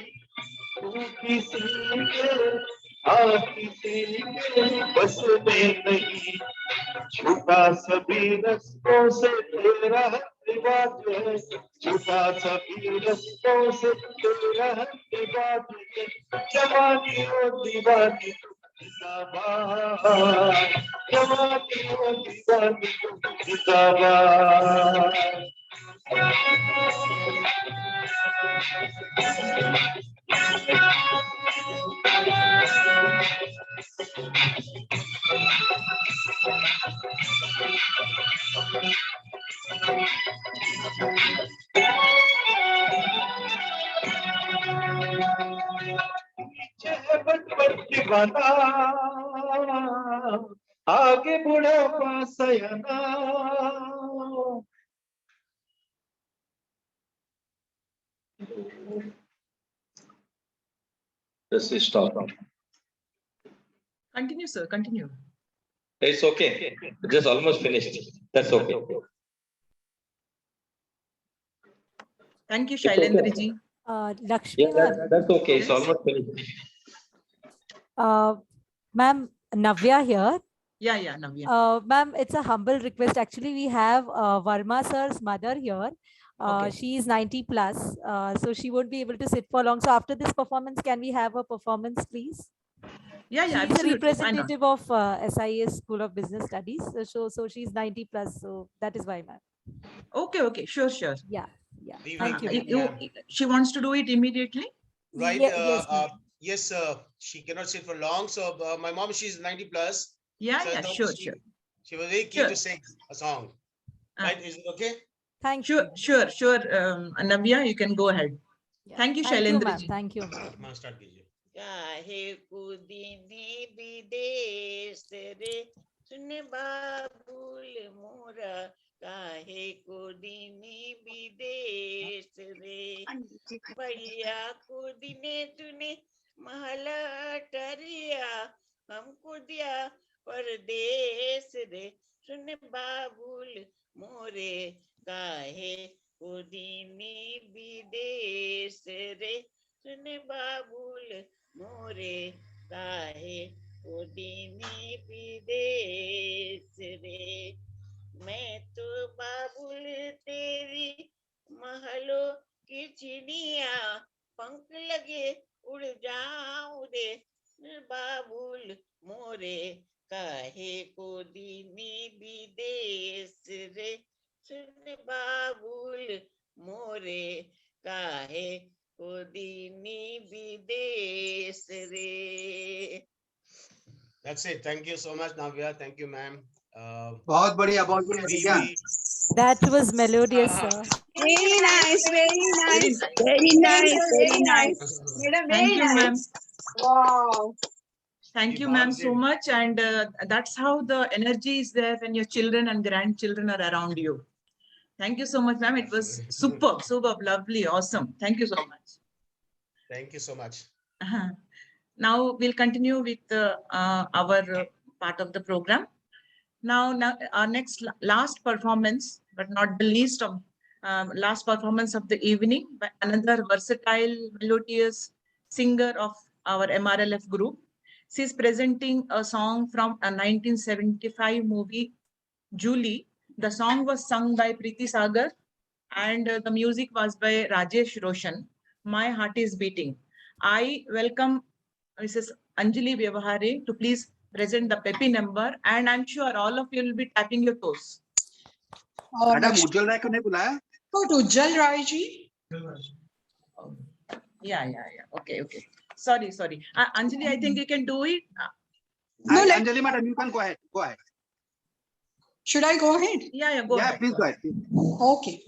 तू किसी के किसी के बस में नहीं, झूठा सभी रस्तों से तेरा बात है, झूठा सभी रस्तों से तेरा बात है, जवानी और दीवानी जिंदाबाद, जवानी और दीवानी जिंदाबाद। दीवाना आगे बुढ़ापा सयाना। Just stop. Continue, sir. Continue. It's okay. Just almost finished. That's okay. Thank you, Shailendra ji. Lakshmi, Yeah, that's okay. It's almost finished. Ma'am, Navya here. Yeah, Navya. Ma'am, it's a humble request. Actually, we have Varma sir's mother here. She is 90 plus, so she won't be able to sit for long. So after this performance, can we have a performance, please? Yeah, She's a absolutely. representative of SIS School of Business Studies. So she's 90 plus. So that is why, ma'am. Okay. Sure. Yeah. Thank you. She wants to do it immediately. Right. Yes, ma'am. Yes, she cannot sit for long. So my mom, she's 90 plus. Yeah, So I thought sure. She was very keen to sing a song. Right? Is it okay? Thank you. Sure. Navya, you can go ahead. Yeah. Thank you, Thank you, Shailendra ma'am. ji. Thank you. Ma'am, start कीजिए. काहे कुदीनी विदेश रे सुन बाबुल मोरा, काहे कुदीनी विदेश रे, बढ़िया कुदीने तूने महला टरिया, हमको दिया परदेश रे, सुन बाबुल मोरे, काहे कुदीनी विदेश रे, सुन बाबुल मोरे, काहे कुदीनी विदेश रे, मैं तो बाबुल तेरी महलों की चिड़िया, पंख लगे उड़ जाऊं रे, बाबुल मोरे, काहे कुदीनी विदेश रे, सुन बाबुल मोरे, काहे कुदीनी विदेश रे. That's it. Thank you so much, Navya. Thank you, ma'am. बहुत बढ़िया Divya. That was melodious, sir. Very nice. Madam, Thank very you, ma'am. nice. Wow. Thank you, ma'am, so much. And that's how the energy is there when your children and grandchildren are around you. Thank you so much, ma'am. It was superb, lovely, awesome. Thank you so much. Thank you so much. Now we'll continue with our part of the program. Now our last performance, but not the least of last performance of the evening, by another versatile, melodious singer of our MRLF group. She is presenting a song from a 1975 movie, Julie. The song was sung by Preeti Sagar and the music was by Rajesh Roshan. My Heart is Beating. I welcome Mrs. Anjali Vyavahare to please present the peppy number, and I'm sure all of you will be tapping your toes. Madam Ujjwal Rai को नहीं बुलाया? Ujjwal Rai ji. Yeah. Okay. Sorry. Anjali, I think you can do it. Anjali madam, you can go ahead. Should I go ahead? Yeah, go ahead. Please go ahead. Okay.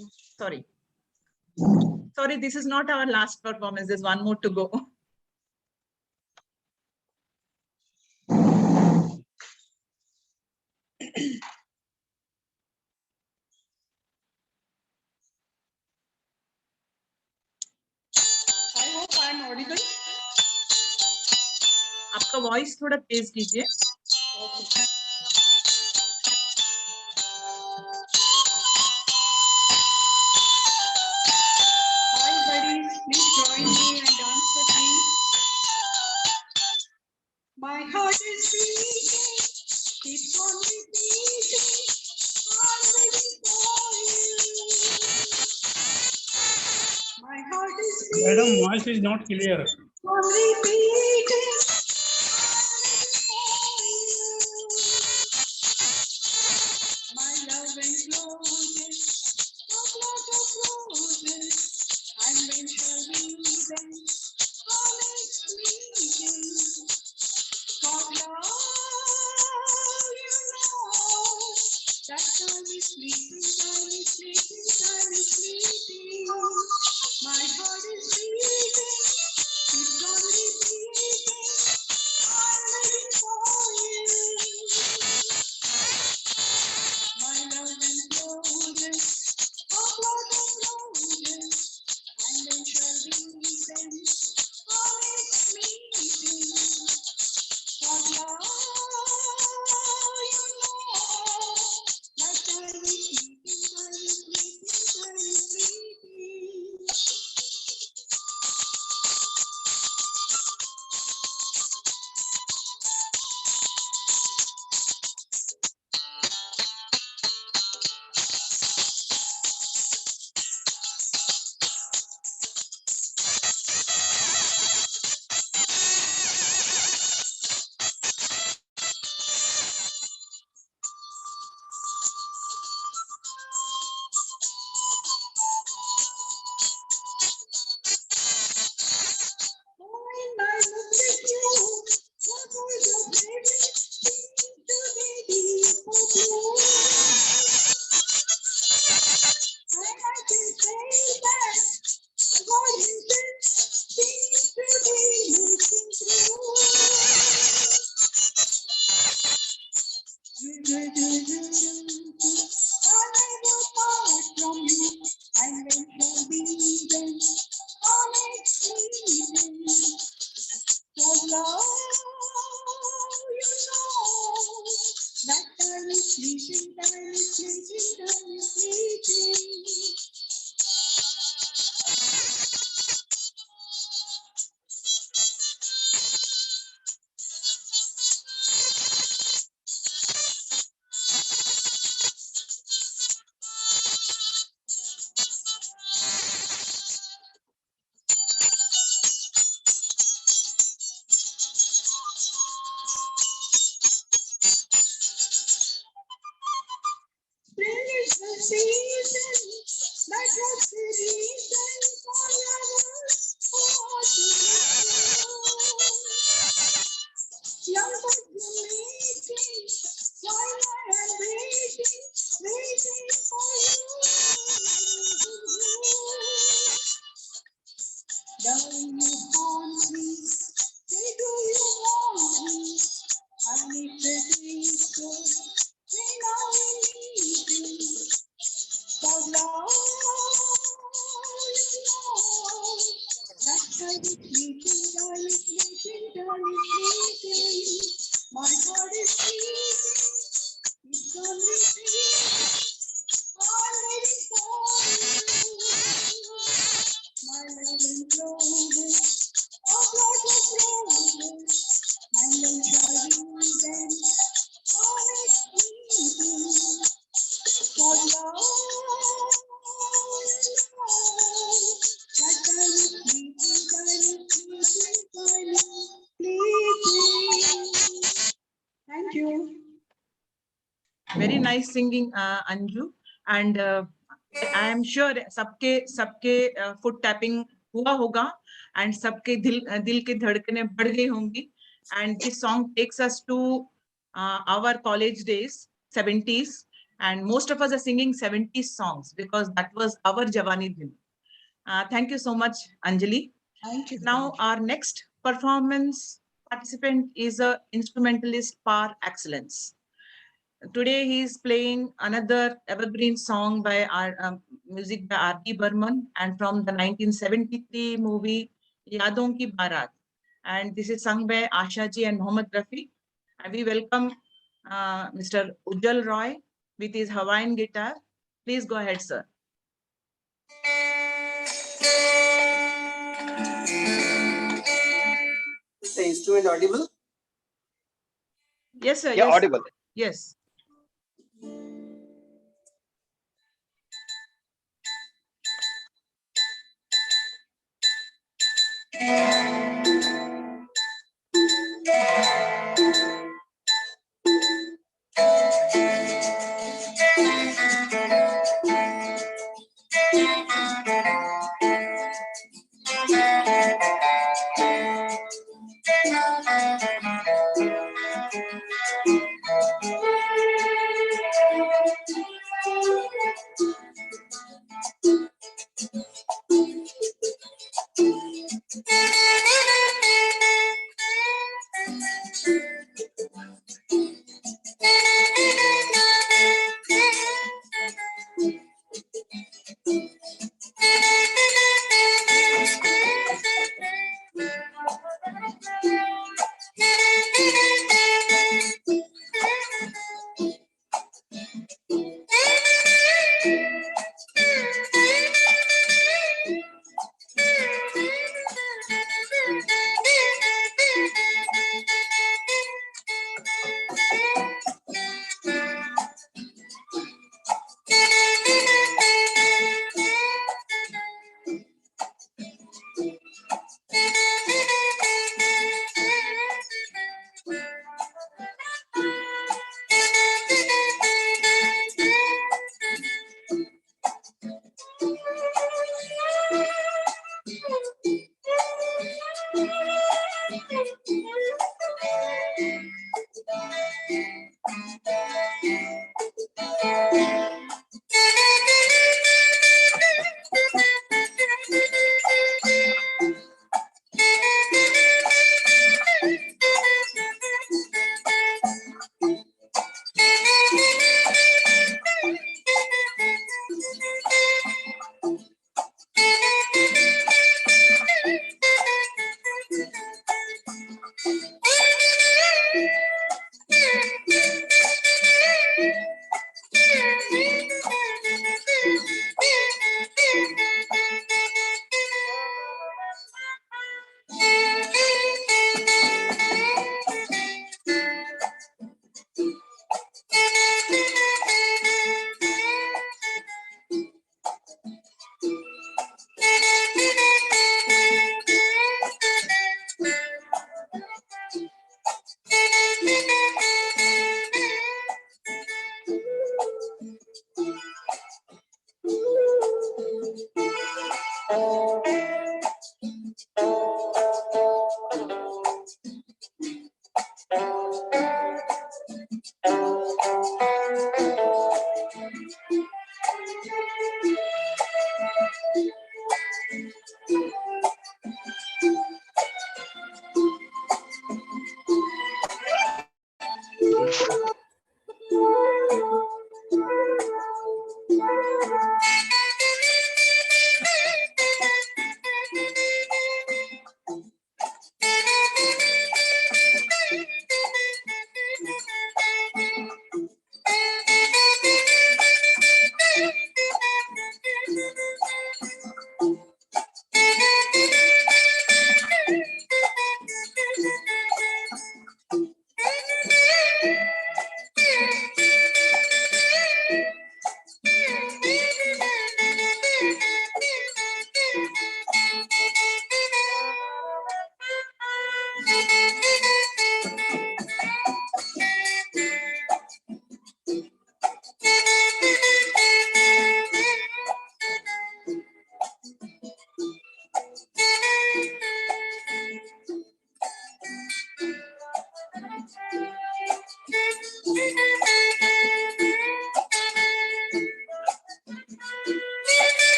Sorry, this is not our last performance. There's one more to go. I hope I'm audible. आपका voice थोड़ा तेज कीजिए. Hi buddies, please join me and dance with me. on repeating, I'm waiting for you. My heart is Madam, beating voice is not clear. on repeating, my love encloses a lot of roses, and when shall we then our next meeting? For love, you know, that time is fleeting, time is fleeting, time is fleeting. My heart is beating, it's on repeating, I'm waiting for you. My love encloses a lot of roses, and when shall we then our next meeting? For love, you know, that time is fleeting, time is fleeting, time is fleeting. When I look at you, what was your favorite thing to be deep of blue? And I can say that God is this seems to be looking through. I'll never part from you, and when shall be then our next meeting? For love, you know, that time is fleeting, time is fleeting, time is fleeting. Spring is the season, that was the reason for lovers who are together. Young buds blooming, while I am waiting, waiting for you. Darling, you haunt me, say do you want me? And if the things go, then I will leave you. For love, you know, that time is fleeting, time is fleeting, time is fleeting. My heart is beating, it's on repeat, I'm waiting for you. My love encloses a lot of roses, and when shall we then our next meeting? For love, that time is fleeting, time is fleeting, time is fleeting. Thank you. Very nice singing, Anju. And I am sure सबके foot tapping हुआ होगा, and सबके दिल के धड़कनें बढ़ गई होंगी. And this song takes us to our college days, 70s, and most of us are singing 70s songs because that was our Jawani Din. Thank you so much, Anjali. Thank you. Now our next performance participant is a instrumentalist par excellence. Today he is playing another evergreen song by our music by R.D. Burman, and from the 1973 movie Yadon Ki Barat. And this is sung by Asha ji and Mohammad Rafi. And we welcome Mr. Ujjal Roy with his Hawaiian guitar. Please go ahead, sir. Is the instrument audible? Yes, sir. Yeah, yes. audible. Yes.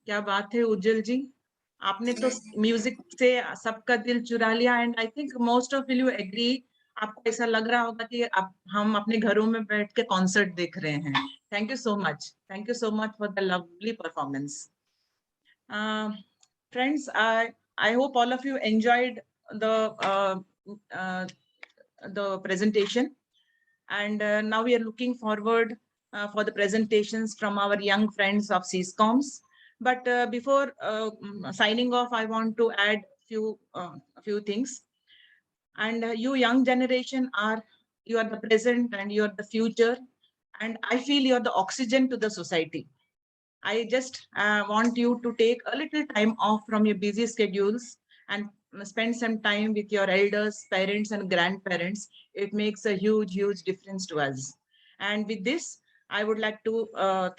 क्या बात है उज्जवल जी, आपने तो music से सबका दिल चुरा लिया and I think most of you agree. आपको ऐसा लग रहा होगा कि अब हम अपने घरों में बैठ के कॉन्सर्ट देख रहे हैं। Thank you so much for the lovely performance. Friends, I hope all of you enjoyed the presentation, and now we are looking forward for the presentations from our young friends of CSCOMs. But before signing off, I want to add a few things. And you young generation you are the present and you are the future, and I feel you are the oxygen to the society. I just want you to take a little time off from your busy schedules and spend some time with your elders, parents, and grandparents. It makes a huge, huge difference to us. And with this, I would like to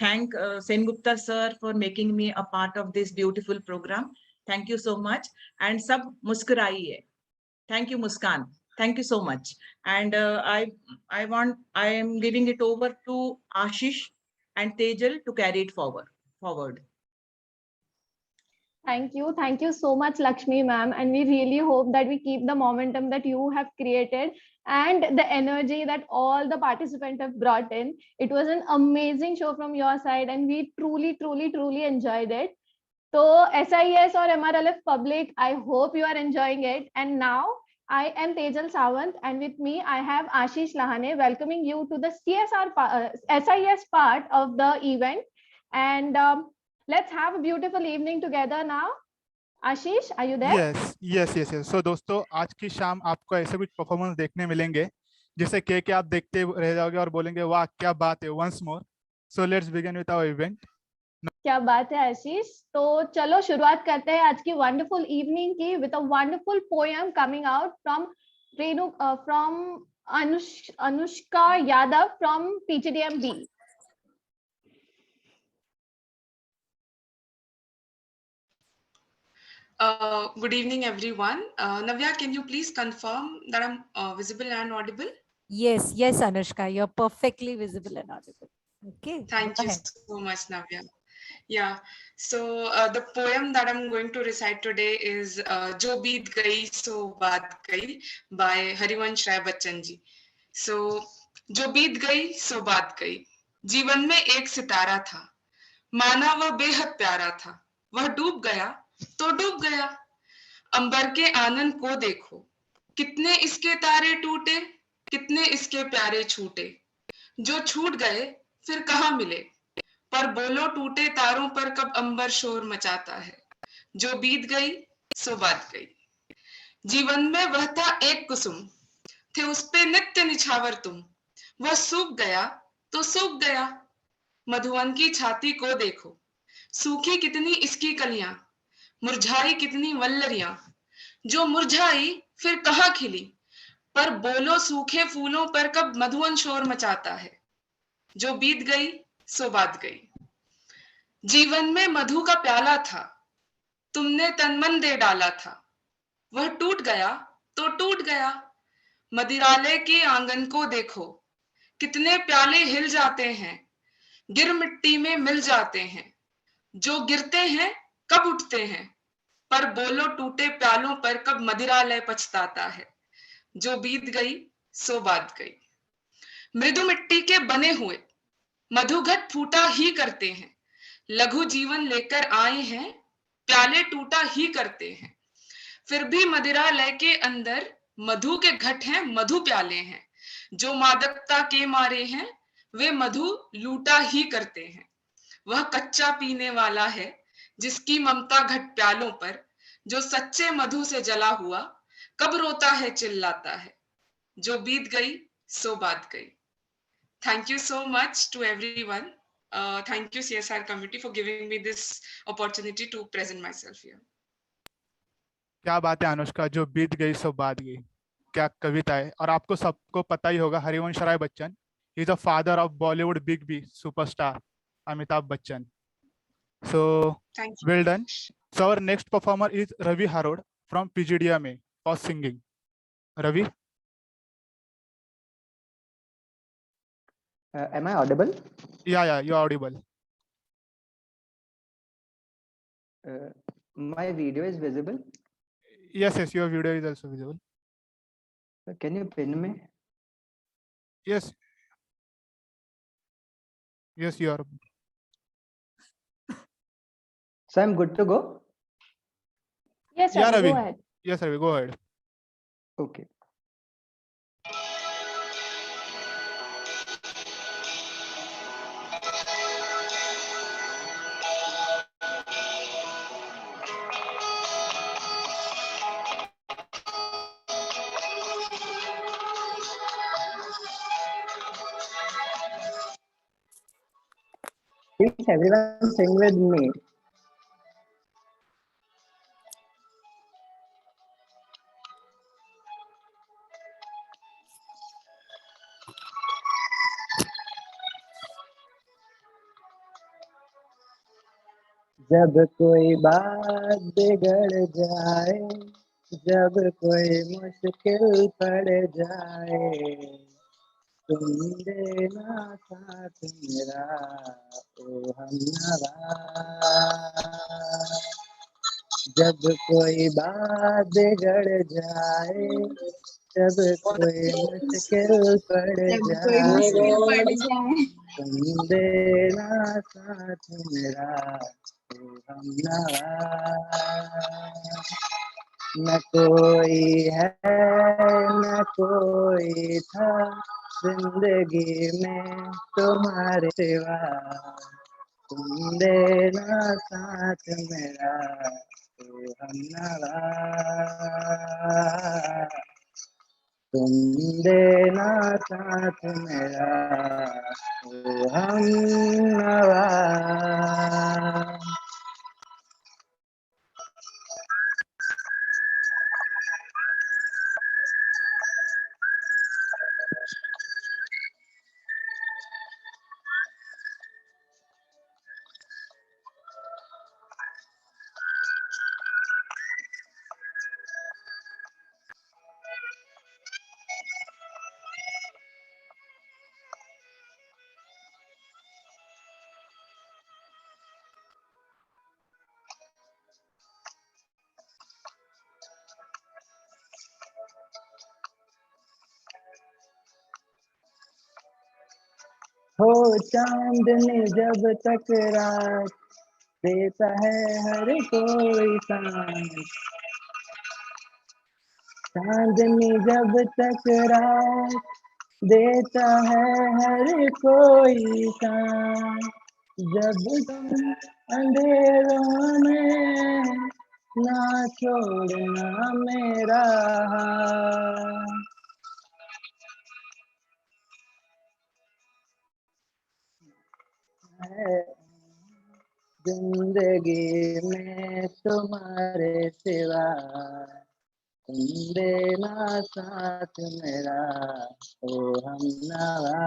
thank Sengupta sir for making me a part of this beautiful program. Thank you so much. And sab muskuraiye. Thank you, Muskan. Thank you so much. And I am giving it over to Ashish and Tejal to carry it forward. Thank you so much, Lakshmi ma'am, and we really hope that we keep the momentum that you have created and the energy that all the participants have brought in. It was an amazing show from your side, and we truly enjoyed it. So SIS or MRLF public, I hope you are enjoying it. And now I am Tejal Sawant, and with me I have Ashish Lahane welcoming you to the SIS part of the event. And let's have a beautiful evening together now. Ashish, are you there? yes. So दोस्तों, आज की शाम आपको ऐसे कुछ performance देखने मिलेंगे जिसे के आप देखते रह जाओगे और बोलेंगे वाह क्या बात है। once more, so let's begin with our event. क्या बात है आशीष। तो चलो शुरुआत करते हैं आज की वंडरफुल इवनिंग की with a wonderful poem coming out from Anushka Yadav from PGDM B. Good evening, everyone. Navya, can you please confirm that I'm visible and audible? Yes, Anushka, you're perfectly visible and audible. Okay. Thank you so much, Navya. Yeah. So the poem that I'm going to recite today is Jo Beet Gayi So Baat Gayi by Harivansh Rai Bachchan ji. So जो बीत गई सो बात गई, जीवन में एक सितारा था, माना वह बेहद प्यारा था, वह डूब गया तो डूब गया। अंबर के आनंद को देखो, कितने इसके तारे टूटे, कितने इसके प्यारे छूटे, जो छूट गए फिर कहाँ मिले, पर बोलो टूटे तारों पर कब अंबर शोर मचाता है। जो बीत गई सो बात गई। जीवन में वह था एक कुसुम, थे उस पे नित्य निछावर तुम, वह सूख गया तो सूख गया। मधुवन की छाती को देखो, सूखी कितनी इसकी कलियां, मुरझाई कितनी वल्लरियां, जो मुरझाई फिर कहाँ खिली, पर बोलो सूखे फूलों पर कब मधुवन शोर मचाता है। जो बीत गई सो बात गई। जीवन में मधु का प्याला था, तुमने तन मन दे डाला था, वह टूट गया तो टूट गया। मदिरालय के आंगन को देखो, कितने प्याले हिल जाते हैं, गिर मिट्टी में मिल जाते हैं, जो गिरते हैं कब उठते हैं, पर बोलो टूटे प्यालों पर कब मदिरालय पछताता है। जो बीत गई सो बात गई। मृदु मिट्टी के बने हुए मधुघट फूटा ही करते हैं, लघु जीवन लेकर आए हैं, प्याले टूटा ही करते हैं। फिर भी मदिरालय के अंदर मधु के घट हैं, मधु प्याले हैं, जो मादकता के मारे हैं वे मधु लूटा ही करते हैं। वह कच्चा पीने वाला है जिसकी ममता घट प्यालों पर, जो सच्चे मधु से जला हुआ कब रोता है चिल्लाता है। जो बीत गई सो बात गई। Thank you so much to everyone. Thank you CSR committee for giving me this opportunity to present myself here. क्या बात है अनुष्का, जो बीत गई सो बात गई, क्या कविता है। और आपको सबको पता ही होगा Harivansh Rai Bachchan is the father of Bollywood big B superstar Amitabh Bachchan. So well done. So our next performer is Ravi Harod from PGDM for singing. Ravi, am I audible? Yeah, you're audible. My video is visible. Yes, yes, your video is also visible. Can you pin me? Yes. Yes, you are. So I'm good to go. Yes, Yeah, Ravi, Ravi. go ahead. Yes, Ravi, go ahead. Okay. Please everyone sing with me. जब कोई बात बिगड़ जाए, जब कोई मुश्किल पड़ जाए, तुम देना साथ मेरा, ओ हमनवा। जब कोई बात बिगड़ जाए, जब कोई मुश्किल पड़ जाए, तुम देना साथ मेरा, ओ हमनवा। न कोई है न कोई था जिंदगी में तुम्हारे सिवा, तुम देना साथ मेरा, ओ हमनवा। तुम देना साथ मेरा, ओ हमनवा। हो चांदनी जब तक रात देता है हर कोई सांस, चांदनी जब तक रात देता है हर कोई सांस, जब तुम अंधेरों में ना छोड़ना मेरा हाथ। जिंदगी में तुम्हारे सिवा, तुम देना साथ मेरा, ओ हमनवा।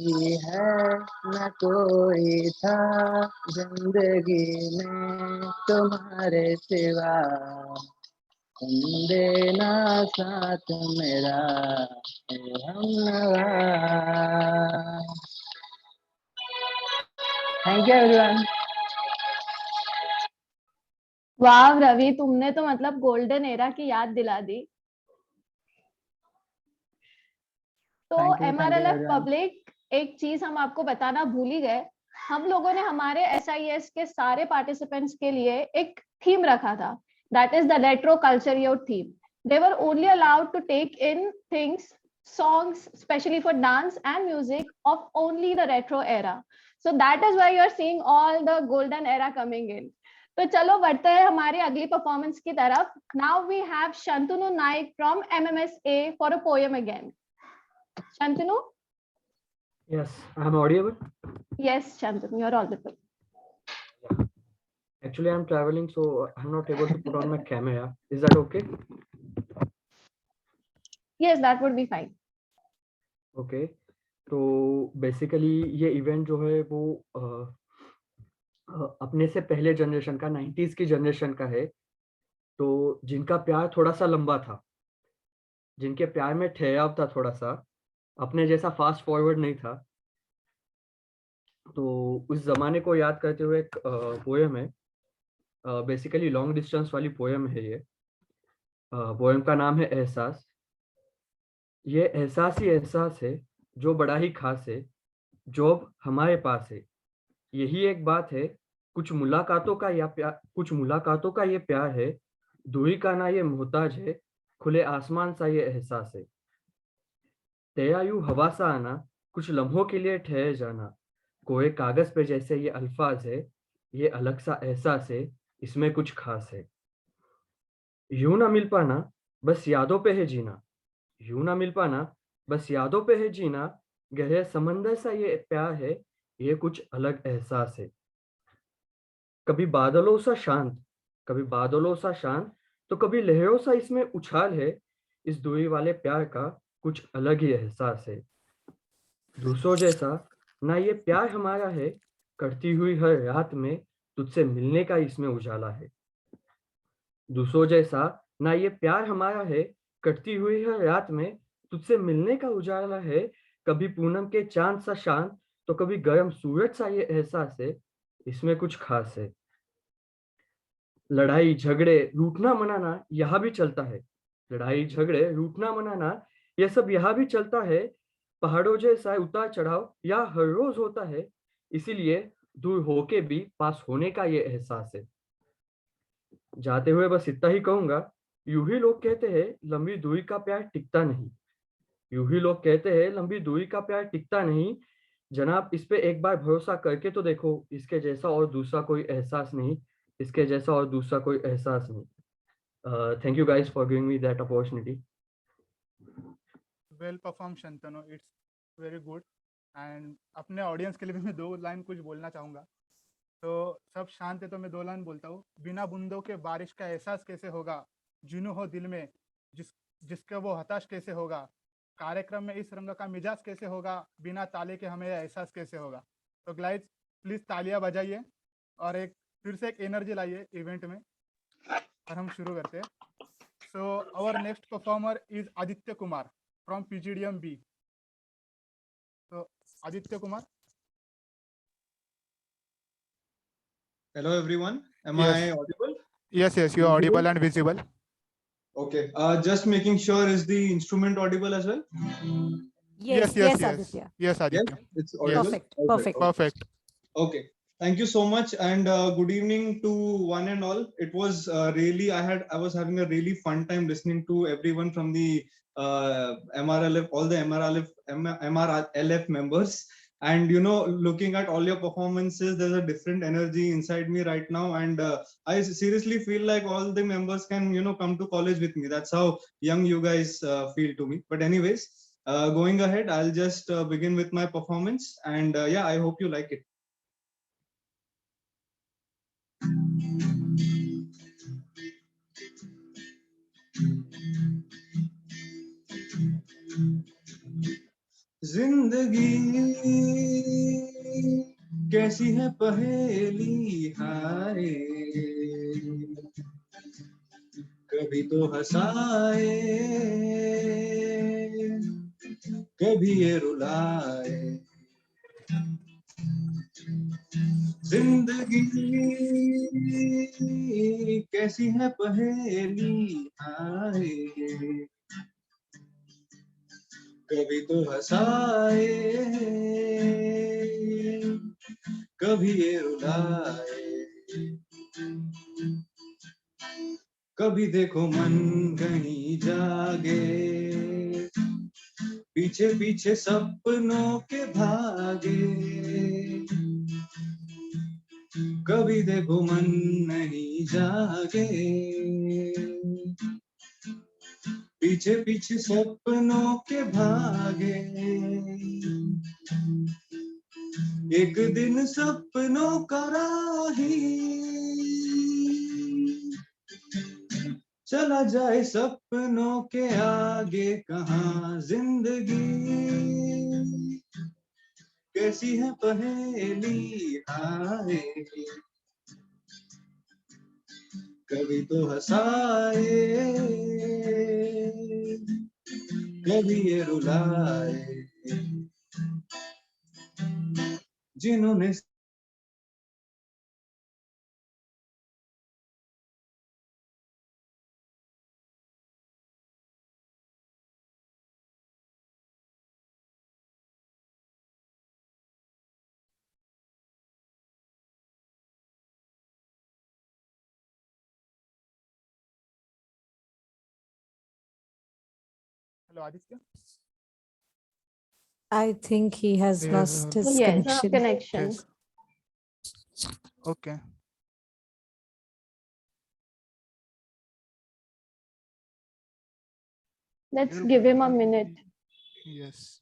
ये है न कोई था जिंदगी में तुम्हारे सिवा, तुम देना साथ मेरा, ओ हमनवा। Thank you everyone. वाह रवि, तुमने तो मतलब गोल्डन एरा की याद दिला दी। तो Thank you MRLF everyone. Public, एक चीज हम आपको बताना भूल ही गए, हम लोगों ने हमारे SIS के सारे पार्टिसिपेंट्स के लिए एक थीम रखा था, that is the retro culture your theme. They were only allowed to take in things, songs, especially for dance and music of only the retro era. So that is why you are seeing all the golden era coming in. तो चलो बढ़ते हैं हमारी अगली performance की तरफ. Now we have Shantanu Naik from MMSA for a poem again. Shantanu? Yes, I am audible. Yes, Shantanu, you are audible. Actually, I am traveling, so I am not able to put on my camera. Is that okay? Yes, that would be fine. Okay. तो basically ये event जो है वो अपने से पहले generation का 90s की जनरेशन का है, तो जिनका प्यार थोड़ा सा लंबा था, जिनके प्यार में ठहराव था थोड़ा सा, अपने जैसा फास्ट फॉरवर्ड नहीं था, तो उस जमाने को याद करते हुए एक पोयम है, बेसिकली लॉन्ग डिस्टेंस वाली पोयम है ये। पोयम का नाम है एहसास। ये एहसास ही एहसास है जो बड़ा ही खास है, जो अब हमारे पास है। यही एक बात है, कुछ मुलाकातों का ये प्यार है। दूरी का ना ये मोहताज है, खुले आसमान सा ये एहसास है। तेरा यूं हवा सा आना, कुछ लम्हों के लिए ठहर जाना। कोई कागज पे जैसे ये अल्फाज है, ये अलग सा एहसास है, इसमें कुछ खास है। यूं ना मिल पाना, बस यादों पे है जीना। यूं ना मिल पाना, बस यादों पे है जीना। गहरे समंदर सा ये प्यार है, ये कुछ अलग एहसास है। कभी बादलों सा शांत, कभी बादलों सा शांत, तो कभी लहरों सा इसमें उछाल है। इस दूरी वाले प्यार का कुछ अलग ही एहसास है। दूसरों जैसा ना ये प्यार हमारा है, कटती हुई हर रात में तुझसे मिलने का इसमें उजाला है। दूसरों जैसा ना ये प्यार हमारा है, कटती हुई हर रात में तुझसे मिलने का उजाला है। कभी पूनम के चांद सा शांत, तो कभी गर्म सूरज सा ये एहसास है, इसमें कुछ खास है। लड़ाई झगड़े रूठना मनाना यहाँ भी चलता है। लड़ाई झगड़े रूठना मनाना ये सब यहाँ भी चलता है। पहाड़ों जैसा उतार चढ़ाव यहाँ हर रोज होता है, इसीलिए दूर होके भी पास होने का ये एहसास है। जाते हुए बस इतना ही कहूंगा, यूं ही लोग कहते हैं लंबी दूरी का प्यार टिकता नहीं। यूं ही लोग कहते हैं लंबी दूरी का प्यार टिकता नहीं। जनाब इस पे एक बार भरोसा करके तो देखो, इसके जैसा और दूसरा कोई एहसास नहीं। इसके जैसा और दूसरा कोई एहसास नहीं। Thank you guys for giving me that opportunity. Well perform Shantanu, it's very good. And अपने ऑडियंस के लिए भी मैं 2 लाइन कुछ बोलना चाहूँगा। तो सब शांत है तो मैं 2 लाइन बोलता हूँ। बिना बूंदों के बारिश का एहसास कैसे होगा, जुनून हो दिल में जिसके वो हताश कैसे होगा। कार्यक्रम में इस रंग का मिजाज कैसे होगा, बिना ताले के हमें एहसास कैसे होगा। तो गाइस प्लीज तालियां बजाइए और एक फिर से एक एनर्जी लाइए इवेंट में, और हम शुरू करते हैं। So our next performer is Aditya Kumar from PGDM B. तो Aditya Kumar. Hello everyone, am Yes. I audible? Yes, you are audible and visible. Okay, just making sure, is the instrument audible as well? Yes, Aditya. Yes, Aditya. Yes, it's audible. Perfect. Okay, thank you so much, and good evening to one and all. It was really, I was having a really fun time listening to everyone from the MRLF, all the MRLF members. And looking at all your performances, there's a different energy inside me right now, and I seriously feel like all the members can come to college with me. That's how young you guys feel to me. But anyways, going ahead, I'll just begin with my performance, and yeah, I hope you like it. जिंदगी कैसी है पहेली हाय, कभी तो हंसाए कभी ये रुलाए। जिंदगी कैसी है पहेली हाय, कभी तो हंसाए कभी ये रुलाए। कभी देखो मन कहीं जागे, पीछे पीछे सपनों के भागे। कभी देखो मन नहीं जागे, पीछे पीछे सपनों के भागे। एक दिन सपनों का राही चला जाए सपनों के आगे कहाँ। जिंदगी कैसी है पहेली हाय, कभी तो हंसाए कभी ये रुलाए। जिन्होंने Hello, Aditya. I think he has Yes, lost his Yes, connection. connection. Yes. Okay. Let's give him a minute. Yes.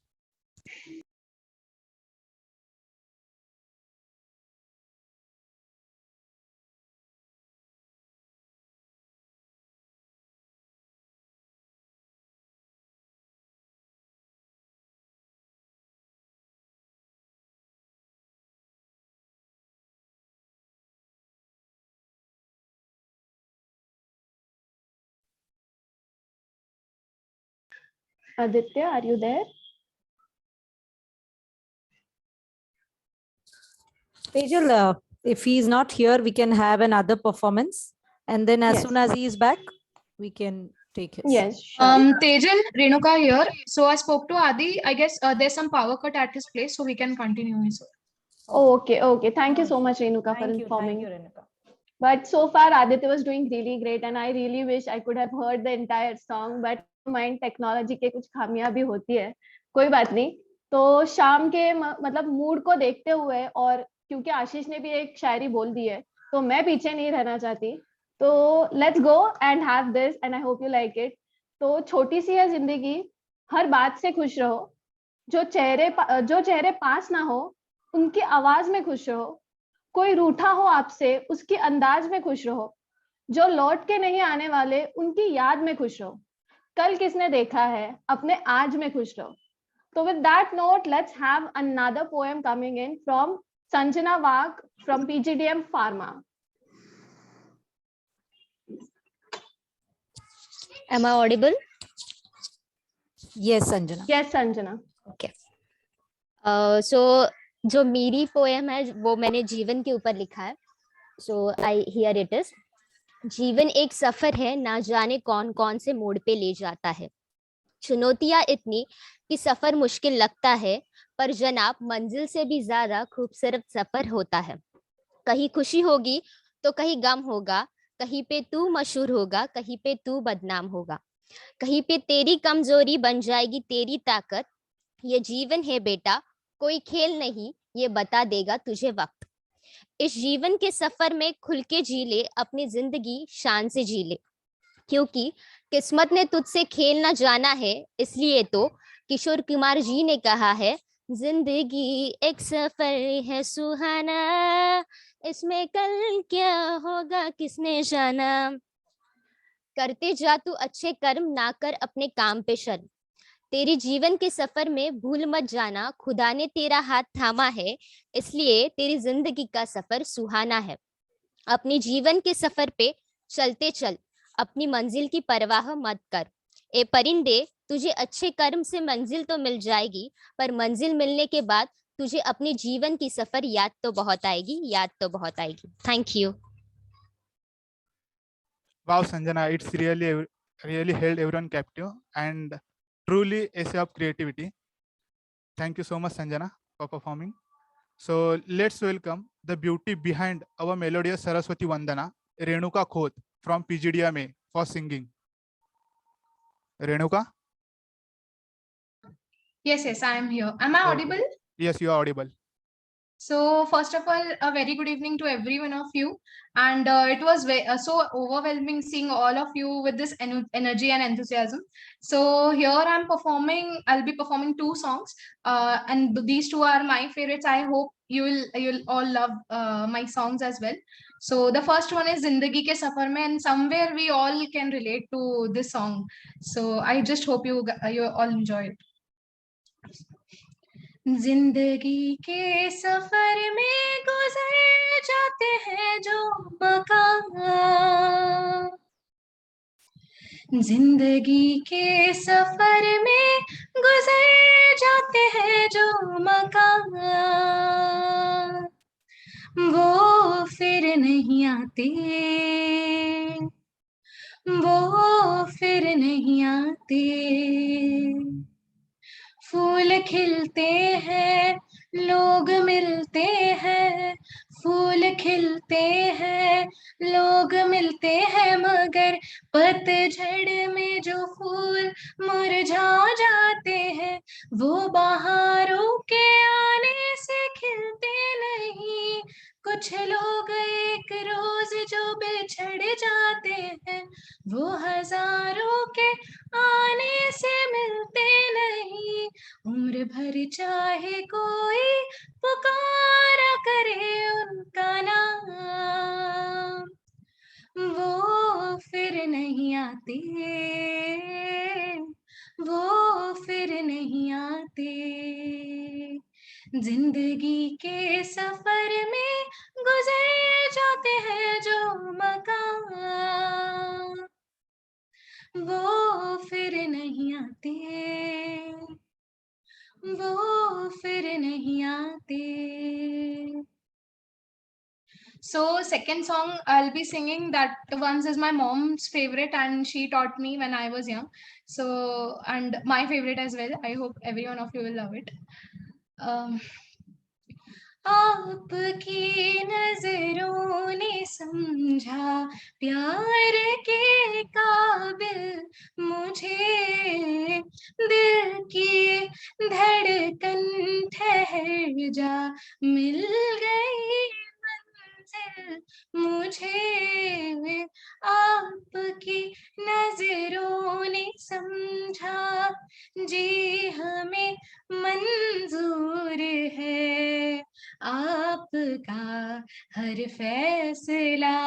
Aditya, are you there? Tejal, if he is not here, we can have another performance. And then as Yes. soon as he is back, we can take his. Yes, sure. Tejal, Renuka here. So I spoke to Adi. I guess there's some power cut at his place, so we can continue. Okay, okay. Thank you so much, Renuka, for informing. Renuka. But so far, Aditya was doing really great, and I really wish I could have heard the entire song. But mind technology के कुछ खामियां भी होती है, कोई बात नहीं. तो शाम के मतलब मूड को देखते हुए और क्योंकि आशीष ने भी एक शायरी बोल दी है, तो मैं पीछे नहीं रहना चाहती. तो let's go and have this, and I hope you like it. तो छोटी सी है जिंदगी, हर बात से खुश रहो. जो चेहरे पास ना हो, उनकी आवाज में खुश रहो. कोई रूठा हो आपसे, उसकी अंदाज में खुश रहो. जो लौट के नहीं आने वाले, उनकी याद में खुश रहो. कल किसने देखा है, अपने आज में खुश रहो. So with that note, let's have another poem coming in from Sanjana Wagh from PGDM Pharma. Am I audible? Yes, Sanjana. Yes, Sanjana. Okay. So जो मेरी पोएम है वो मैंने जीवन के ऊपर लिखा है. So here it is. जीवन एक सफर है, ना जाने कौन कौन से मोड़ पे ले जाता है. चुनौतियां इतनी कि सफर मुश्किल लगता है, पर जनाब मंजिल से भी ज्यादा खूबसूरत सफर होता है. कहीं खुशी होगी तो कहीं गम होगा, कहीं पे तू मशहूर होगा, कहीं पे तू बदनाम होगा, कहीं पे तेरी कमजोरी बन जाएगी तेरी ताकत. ये जीवन है बेटा, कोई खेल नहीं, ये बता देगा तुझे वक्त. इस जीवन के सफर में खुल के जी ले, अपनी जिंदगी शान से जी ले, क्योंकि किस्मत ने तुझसे खेल ना जाना है. इसलिए तो किशोर कुमार जी ने कहा है, जिंदगी एक सफर है सुहाना, इसमें कल क्या होगा किसने जाना. करते जा तू अच्छे कर्म, ना कर अपने काम पे शर्म. तेरी जीवन के सफर में भूल मत जाना, खुदा ने तेरा हाथ थामा है, इसलिए तेरी जिंदगी का सफर सुहाना है. अपने जीवन के सफर पे चलते चल, अपनी मंजिल की परवाह मत कर. ए परिंदे, तुझे अच्छे कर्म से मंजिल तो मिल जाएगी, पर मंजिल मिलने के बाद तुझे अपने जीवन की सफर याद तो बहुत आएगी, याद तो बहुत आएगी. Thank you. Wow, Sanjana, it's really held everyone captive and truly essay of creativity. Thank you so much, Sanjana, for performing. So let's welcome the beauty behind our melodious Saraswati Vandana, Renuka Khoth from PGDMA for singing. Renuka? Yes, I am here. Am I audible? Yes, you are audible. So first of all, a very good evening to every one of you. And it was so overwhelming seeing all of you with this energy and enthusiasm. So here I'll be performing 2 songs. And these 2 are my favorites. I hope you'll all love my songs as well. So the first one is Zindagi Ke Safar Mein, and somewhere we all can relate to this song. So I just hope you all enjoy it. जिंदगी के सफर में गुजर जाते हैं जो मकाम, जिंदगी के सफर में गुजर जाते हैं जो मकाम, वो फिर नहीं आते, वो फिर नहीं आते। फूल खिलते हैं, लोग मिलते हैं, फूल खिलते हैं, लोग मिलते हैं, मगर पतझड़ में जो फूल मुरझा जाते हैं, वो बहारों के आने से खिलते नहीं। कुछ लोग एक रोज जो बिछड़ जाते हैं, वो हजारों के आने से मिलते नहीं। उम्र भर चाहे कोई पुकारा करे उनका नाम, वो फिर नहीं आते, वो फिर नहीं आते। जिंदगी के सफर में गुजर जाते हैं जो मकाम, वो फिर नहीं आते, वो फिर नहीं आते। So second song I'll be singing, that once is my mom's favorite and she taught me when I was young. So, and my favorite as well. I hope every one of you will love it. आपकी नजरों ने समझा प्यार के काबिल मुझे, दिल की धड़कन ठहर जा, मिल गई मंजिल मुझे। आपकी नजरों ने समझा, जी हमें मंजूर है आपका हर फैसला,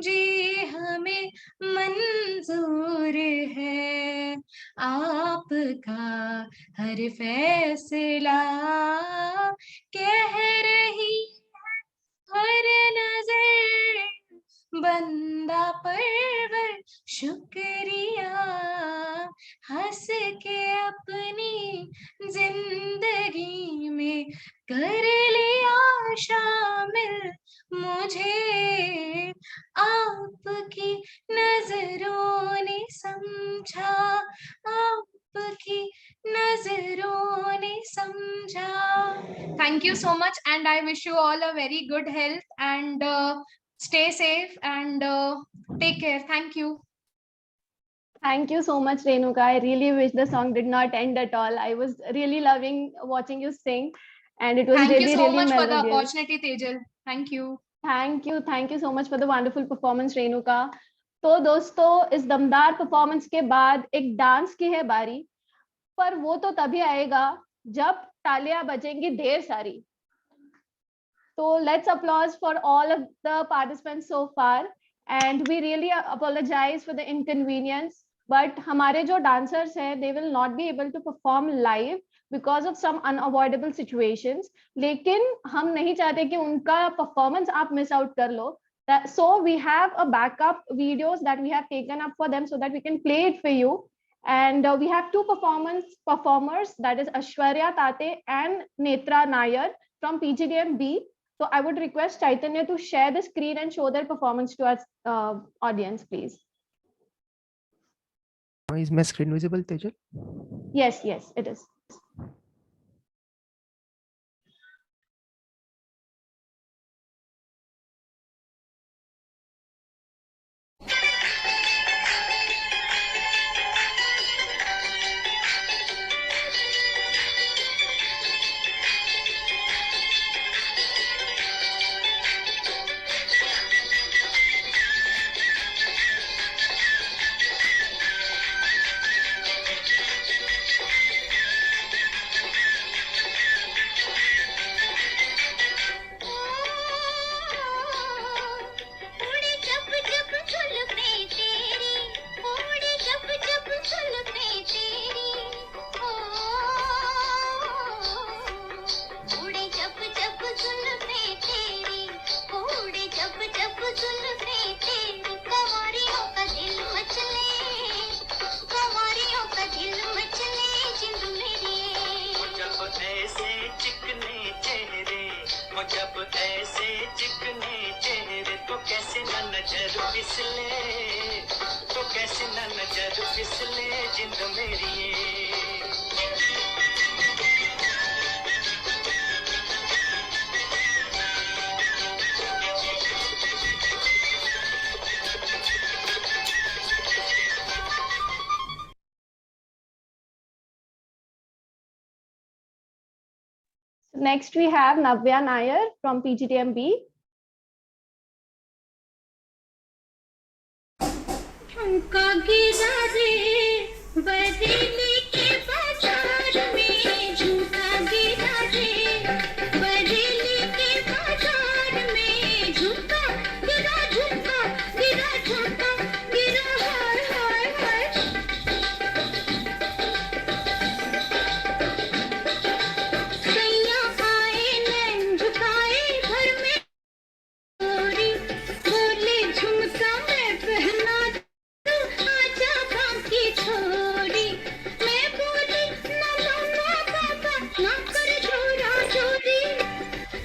जी हमें मंजूर है आपका हर फैसला। कह रही है हर नजर बंदा परवर शुक्रिया, हंस के अपनी जिंदगी में कर लिया शामिल मुझे। आपकी नजरों ने समझा, आपकी नजरों ने समझा। Thank you so much and I wish you all a very good health and stay safe and take care. Thank you. Thank you so much, Renuka. I really wish the song did not end at all. I was really loving watching you sing, and it was Thank really, you so really much for the melodious. opportunity, Tejal. Thank you. Thank you so much for the wonderful performance, Renuka. तो दोस्तों, इस दमदार performance के बाद एक dance की है बारी, पर वो तो तभी आएगा जब तालियां बजेंगी ढेर सारी। So let's applause for all of the participants so far, and we really apologize for the inconvenience. But हमारे जो dancers हैं, they will not be able to perform live because of some unavoidable situations. लेकिन हम नहीं चाहते कि उनका performance आप miss out कर लो. So we have a backup videos that we have taken up for them so that we can play it for you. And we have two performers, that is Ashwarya Tate and Netra Nair from PGDM B. So I would request Chaitanya to share the screen and show their performance to our audience, please. Is my screen visible, Tejal? Yes, it is. जब ऐसे चिकने चेहरे को कैसे न नजर फिसले, तो कैसे न नजर फिसले जिंद मेरी ये। Next, we have Navya Nair from PGTMB. झुमका गिरा रे बरेली के बाजार में, झुमका गिरा रे बरेली के बाजार में, झुमका गिरा झुमका गिरा झुमका गिरा हाय हाय हाय। सैया आए नैन झुकाए घर में गोरी, बोले झुमका मैं पहना आजा बाकी छोड़ी, मैं बोली ना मामा पापा ना कर छोरा छोरी,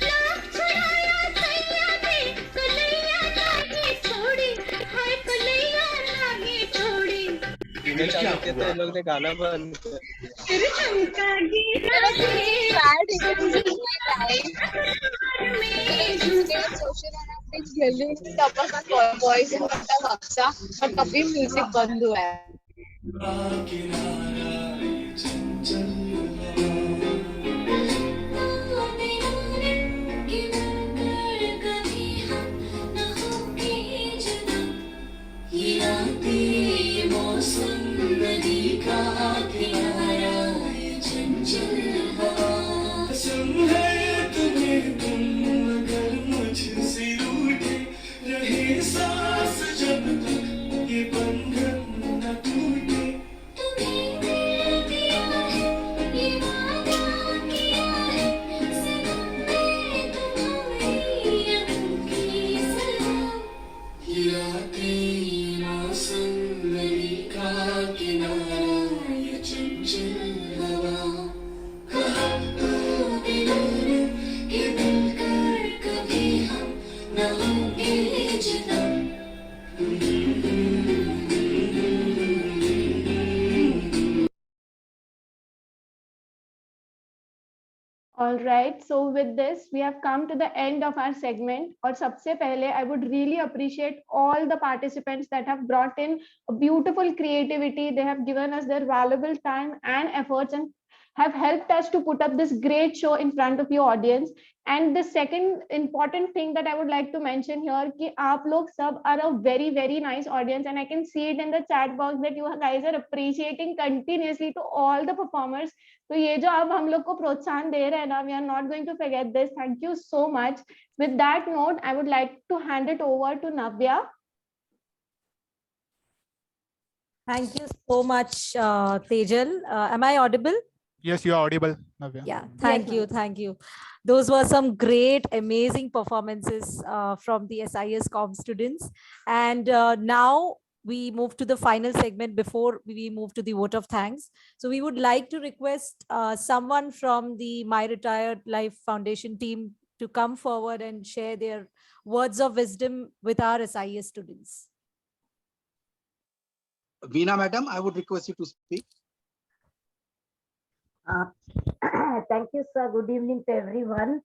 ना छुड़ाया सैया ने कलैया नहीं छोड़ी, हाय कलैया नहीं छोड़ी। तो लोग ने गाना बंद फिर झुमका गिरा वॉइस हफ्ता और तभी म्यूजिक बंद हुआ है। All right, so with this, we have come to the end of our segment. और सबसे पहले, I would really appreciate all the participants that have brought in a beautiful creativity. They have given us their valuable time and efforts and have helped us to put up this great show in front of your audience. And the second important thing that I would like to mention here कि आप लोग सब are a very very nice audience, and I can see it in the chat box that you guys are appreciating continuously to all the performers. तो ये जो आप हम लोग को प्रोत्साहन दे रहे हैं ना, we are not going to forget this. Thank you so much. With that note, I would like to hand it over to Navya. Thank you so much, Tejal. Am I audible? Yes, you are audible, Navya. Yeah, thank you, thank you. Those were some great, amazing performances from the SIS Com students. And now we move to the final segment before we move to the vote of thanks. So we would like to request someone from the My Retired Life Foundation team to come forward and share their words of wisdom with our SIS students. Veena madam, I would request you to speak. Thank you, sir. Good evening to everyone.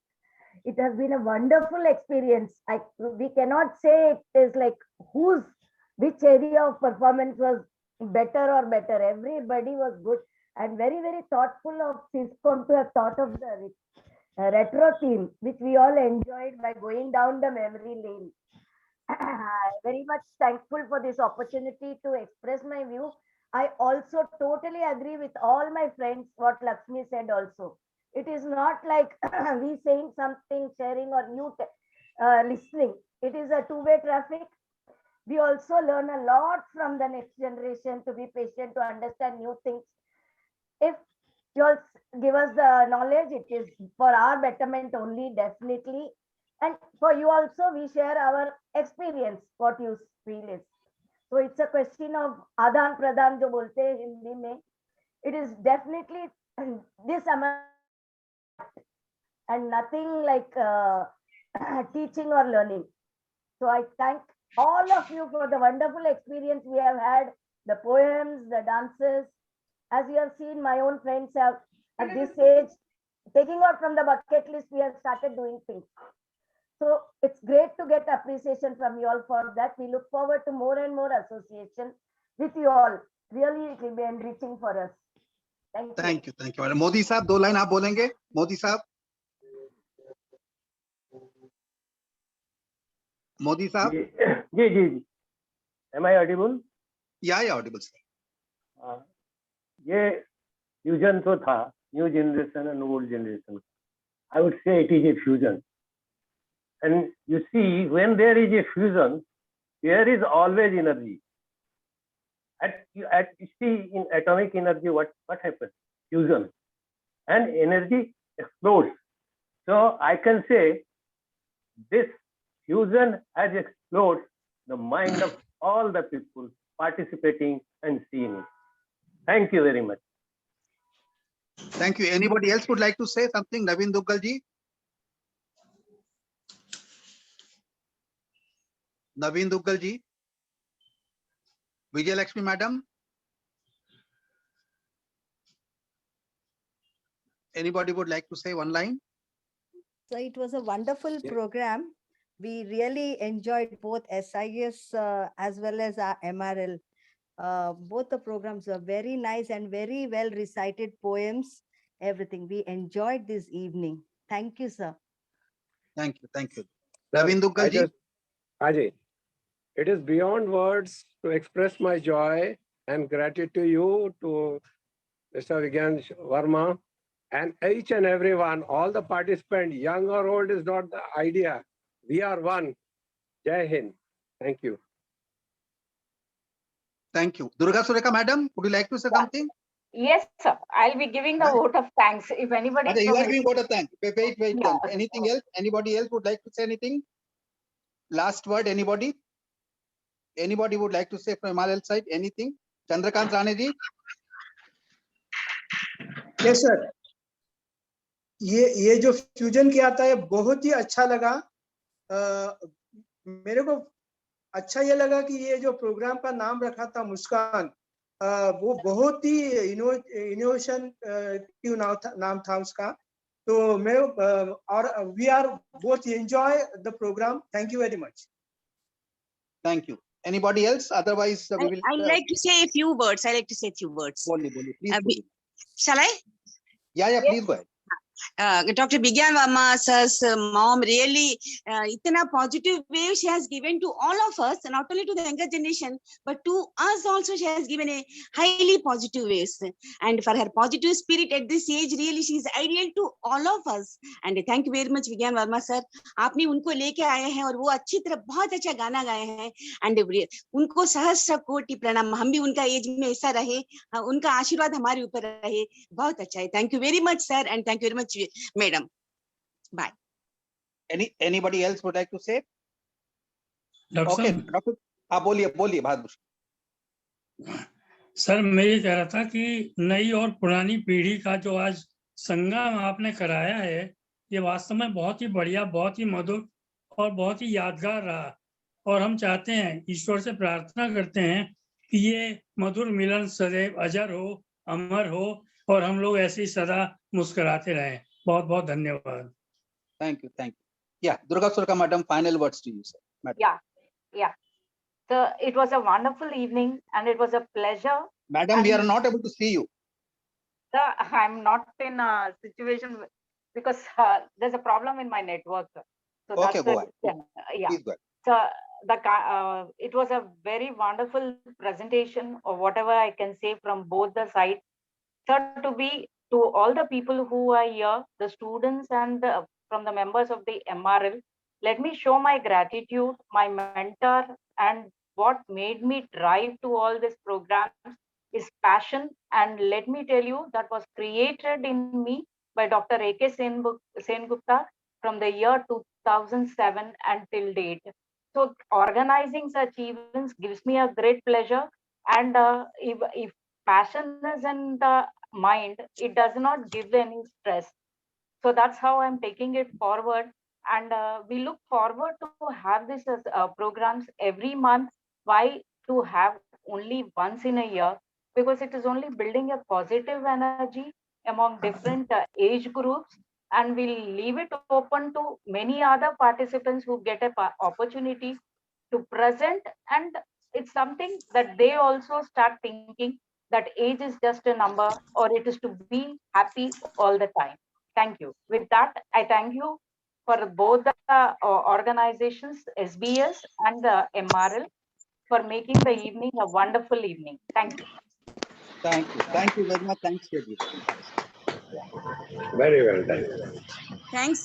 It has been a wonderful experience. We cannot say it is like which area of performance was better or better. Everybody was good and very, very thoughtful of SISCOM to have thought of the retro theme, which we all enjoyed by going down the memory lane. Very much thankful for this opportunity to express my view. I also totally agree with all my friends what Lakshmi said also. It is not like we saying something, sharing, or you listening. It is a two-way traffic. We also learn a lot from the next generation to be patient, to understand new things. If you all give us the knowledge, it is for our betterment only, definitely. And for you also, we share our experience, what you feel is. So it's a question of आदान प्रदान जो बोलते हैं हिंदी में. It is definitely this amount, and nothing like teaching or learning. So I thank all of you for the wonderful experience we have had, the poems, the dances. As you have seen, my own friends have, at this age, taking out from the bucket list, we have started doing things. So it's great to get appreciation from you all for that. We look forward to more and more association with you all. Really, it will be enriching for us. Thank you. Thank you, madam. Modi साहब 2 line आप बोलेंगे? मोदी साहब. मोदी साहब. जी. Am I audible? Yeah, audible sir. ये fusion तो था, new generation and old generation. I would say it is a fusion. And you see, when there is a fusion, there is always energy. See, in atomic energy, what happens? Fusion. And energy explodes. So I can say this fusion has exploded the mind of all the people participating and seeing it. Thank you very much. Thank you. Anybody else would like to say something? Naveen Duggal ji. Naveen Duggal ji. Vijay Lakshmi madam. Anybody would like to say one line? So it was a wonderful program. We really enjoyed both SIS as well as our MRL. Both the programs were very nice and very well recited poems, everything. We enjoyed this evening. Thank you, sir. Thank you. Naveen Duggal ji. Ajay, it is beyond words to express my joy and gratitude to you, to Mr. Vigyan Verma, and each and everyone, all the participants, young or old is not the idea. We are one. Jai Hind. Thank you. Thank you. Durga Sureka madam, would you like to say something? Yes, sir. I'll be giving the vote of thanks. If anybody. You are giving vote of thanks. Wait. Yeah. Anything else? Anybody else would like to say anything? Last word, anybody? Anybody would like to say from MRL side anything? Chandrakant Rane ji? Yes, sir. ये जो fusion किया था, ये बहुत ही अच्छा लगा. मेरे को अच्छा ये लगा कि ये जो प्रोग्राम का नाम रखा था मुस्कान, वो बहुत ही इनोवेशन नाम था उसका. तो मैं और we are both enjoy the program. Thank you very much. Thank you. Anybody else? Otherwise, we will. I'd like to say a few words. Boli, please. Shall I? Yeah, please go ahead. Dr. Vigyan Verma sir's mom really itna positive wave she has given to all of us, not only to the younger generation, but to us also. She has given a highly positive waves, and for her positive spirit at this age, really she is ideal to all of us. And thank you very much, Vigyan Verma sir. आपने उनको लेके आए हैं और वो अच्छी तरह बहुत अच्छा गाना गाए हैं. And उनको सहस्र कोटि प्रणाम. हम भी उनका एज में ऐसा रहे, उनका आशीर्वाद हमारे ऊपर रहे. बहुत अच्छा है. Thank you very much, sir, and thank you very much, madam. Bye. Anybody else would like to say? Okay, Doctor, बोलिए बहादुर. सर मैं ये कह रहा था कि नई और पुरानी पीढ़ी का जो आज संगम आपने कराया है, ये वास्तव में बहुत ही बढ़िया, बहुत ही मधुर और बहुत ही यादगार रहा. और हम चाहते हैं, ईश्वर से प्रार्थना करते हैं कि ये मधुर मिलन सदैव अजर हो, अमर हो और हम लोग ऐसे ही सदा मुस्कुराते रहें. बहुत बहुत धन्यवाद. Thank you. Yeah, Durga Sureka madam, final words to you, sir. Madam. Yeah. So it was a wonderful evening and it was a pleasure. Madam, we are not able to see you. Sir, I'm not in a situation because there's a problem in my network. So Okay, go ahead. Yeah. Please go ahead. So it was a very wonderful presentation, or whatever I can say from both the sides. Sir, to all the people who are here, the students and from the members of the MRL, let me show my gratitude, my mentor, and what made me drive to all these programs is passion. And let me tell you, that was created in me by Dr. A.K. Sengupta from the year 2007 until date. So organizing such events gives me a great pleasure. And if passion is in the mind, it does not give any stress. So that's how I'm taking it forward. And we look forward to have this as programs every month. Why to have only once in a year? Because it is only building a positive energy among different age groups, and we'll leave it open to many other participants who get a opportunity to present. And it's something that they also start thinking that age is just a number, or it is to be happy all the time. Thank you. With that, I thank you for both the organizations, SBS and the MRL, for making the evening a wonderful evening. Thank you. Thank you. Thank you very much. Thanks, Shweta. Very well done. Thanks.